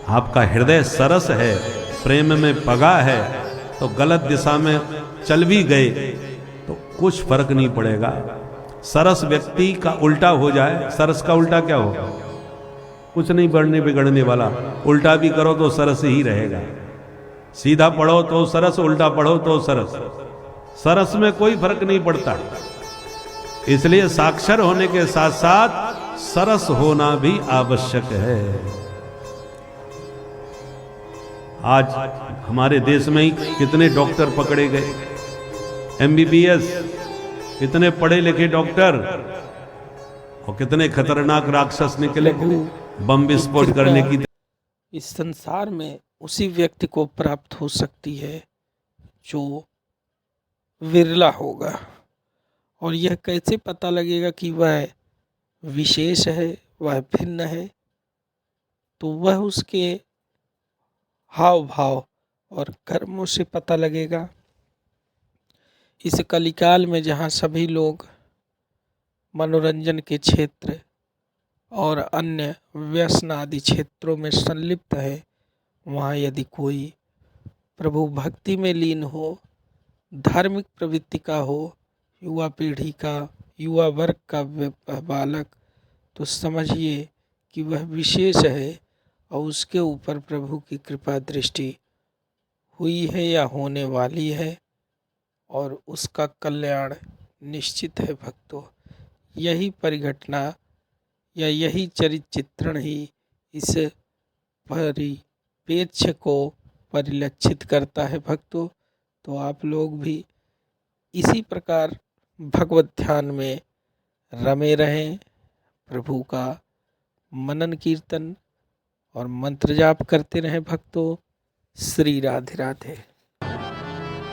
आपका हृदय सरस है, प्रेम में पगा है, तो गलत दिशा में चल भी गए तो कुछ फर्क नहीं पड़ेगा। सरस व्यक्ति का उल्टा हो जाए, सरस का उल्टा क्या होगा? कुछ नहीं बढ़ने बिगड़ने वाला। उल्टा भी करो तो सरस ही रहेगा। सीधा पढ़ो तो सरस, उल्टा पढ़ो तो सरस। सरस में कोई फर्क नहीं पड़ता। इसलिए साक्षर होने के साथ साथ सरस होना भी आवश्यक है। आज हमारे देश में ही कितने डॉक्टर पकड़े गए, MBBS, कितने पढ़े लिखे डॉक्टर, और कितने खतरनाक राक्षस निकले बम विस्फोट करने की। इस संसार में उसी व्यक्ति को प्राप्त हो सकती है जो विरला होगा। और यह कैसे पता लगेगा कि वह विशेष है, वह भिन्न है? तो वह उसके हाव भाव और कर्मों से पता लगेगा। इस कलिकाल में जहाँ सभी लोग मनोरंजन के क्षेत्र और अन्य व्यसन आदि क्षेत्रों में संलिप्त है, वहाँ यदि कोई प्रभु भक्ति में लीन हो, धार्मिक प्रवृत्ति का हो, युवा पीढ़ी का, युवा वर्ग का बालक, तो समझिए कि वह विशेष है और उसके ऊपर प्रभु की कृपा दृष्टि हुई है या होने वाली है, और उसका कल्याण निश्चित है भक्तों। यही परिघटना या यही चरित्र चित्रण ही इस परिपेक्ष्य को परिलक्षित करता है भक्तों। तो आप लोग भी इसी प्रकार भगवत ध्यान में रमे रहें, प्रभु का मनन कीर्तन और मंत्र जाप करते रहें भक्तों। श्री राधे राधे।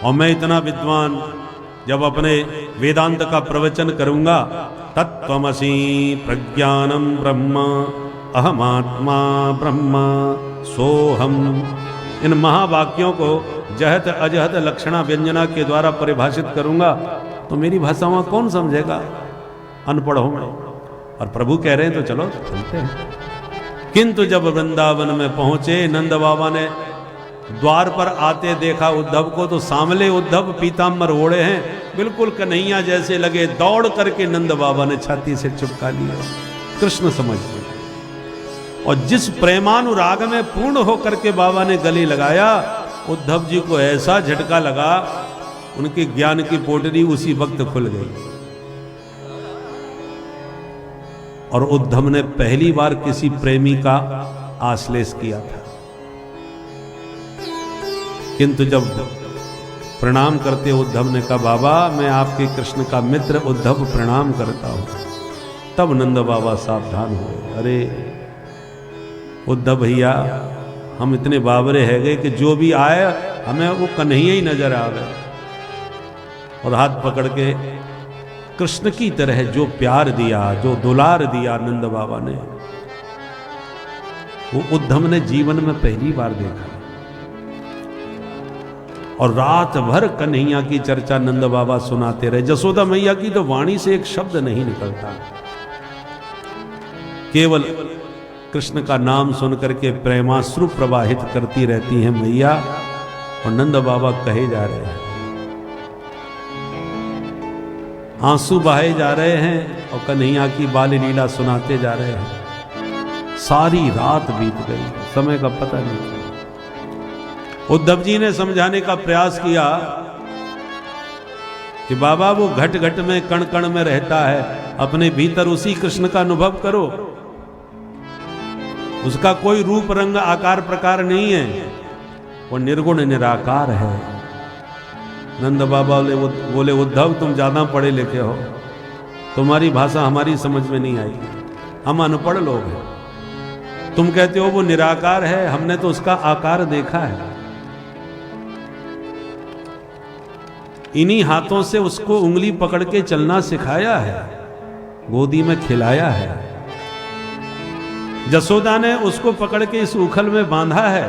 और मैं इतना विद्वान जब अपने वेदांत का प्रवचन करूंगा, तत्त्वमसि प्रज्ञानम ब्रह्म अहमात्मा ब्रह्म सोहम, इन महावाक्यों को जहत अजहत लक्षणा व्यंजना के द्वारा परिभाषित करूंगा तो मेरी भाषा में कौन समझेगा, अनपढ़ हूं मैं। और प्रभु कह रहे हैं तो चलो चलते हैं। किंतु जब वृंदावन में पहुंचे, नंद बाबा ने द्वार पर आते देखा उद्धव को, तो सामले उद्धव पीताम्बर ओढ़े हैं, बिल्कुल कन्हैया जैसे लगे। दौड़ करके नंद बाबा ने छाती से चिपका लिया, कृष्ण समझ गए। और जिस प्रेमानुराग में पूर्ण होकर के बाबा ने गले लगाया, उद्धव जी को ऐसा झटका लगा, उनके ज्ञान की पोटली उसी वक्त खुल गई। और उद्धव ने पहली बार किसी प्रेमी का आश्लेष किया था। किंतु जब प्रणाम करते उद्धव ने कहा, बाबा मैं आपके कृष्ण का मित्र उद्धव प्रणाम करता हूं, तब नंद बाबा सावधान हुए। अरे उद्धव भैया, हम इतने बाबरे है गए कि जो भी आए हमें वो कन्हैया ही नजर आ गए। और हाथ पकड़ के कृष्ण की तरह जो प्यार दिया, जो दुलार दिया नंद बाबा ने, वो उद्धव ने जीवन में पहली बार देखा। और रात भर कन्हैया की चर्चा नंद बाबा सुनाते रहे। जसोदा मैया की तो वाणी से एक शब्द नहीं निकलता, केवल कृष्ण का नाम सुनकर के प्रेमाश्रु प्रवाहित करती रहती हैं मैया। और नंद बाबा कहे जा रहे हैं, आंसू बहाए जा रहे हैं और कन्हैया की बाल लीला सुनाते जा रहे हैं। सारी रात बीत गई, समय का पता नहीं चला। उद्धव जी ने समझाने का प्रयास किया कि बाबा वो घट घट में कण कण में रहता है, अपने भीतर उसी कृष्ण का अनुभव करो। उसका कोई रूप रंग आकार प्रकार नहीं है, वो निर्गुण निराकार है। नंद बाबा बोले उद्धव तुम ज्यादा पढ़े लिखे हो, तुम्हारी भाषा हमारी समझ में नहीं आएगी, हम अनपढ़ लोग हैं। तुम कहते हो वो निराकार है, हमने तो उसका आकार देखा है। इन्हीं हाथों से उसको उंगली पकड़ के चलना सिखाया है, गोदी में खिलाया है। जसोदा ने उसको पकड़ के इस उखल में बांधा है।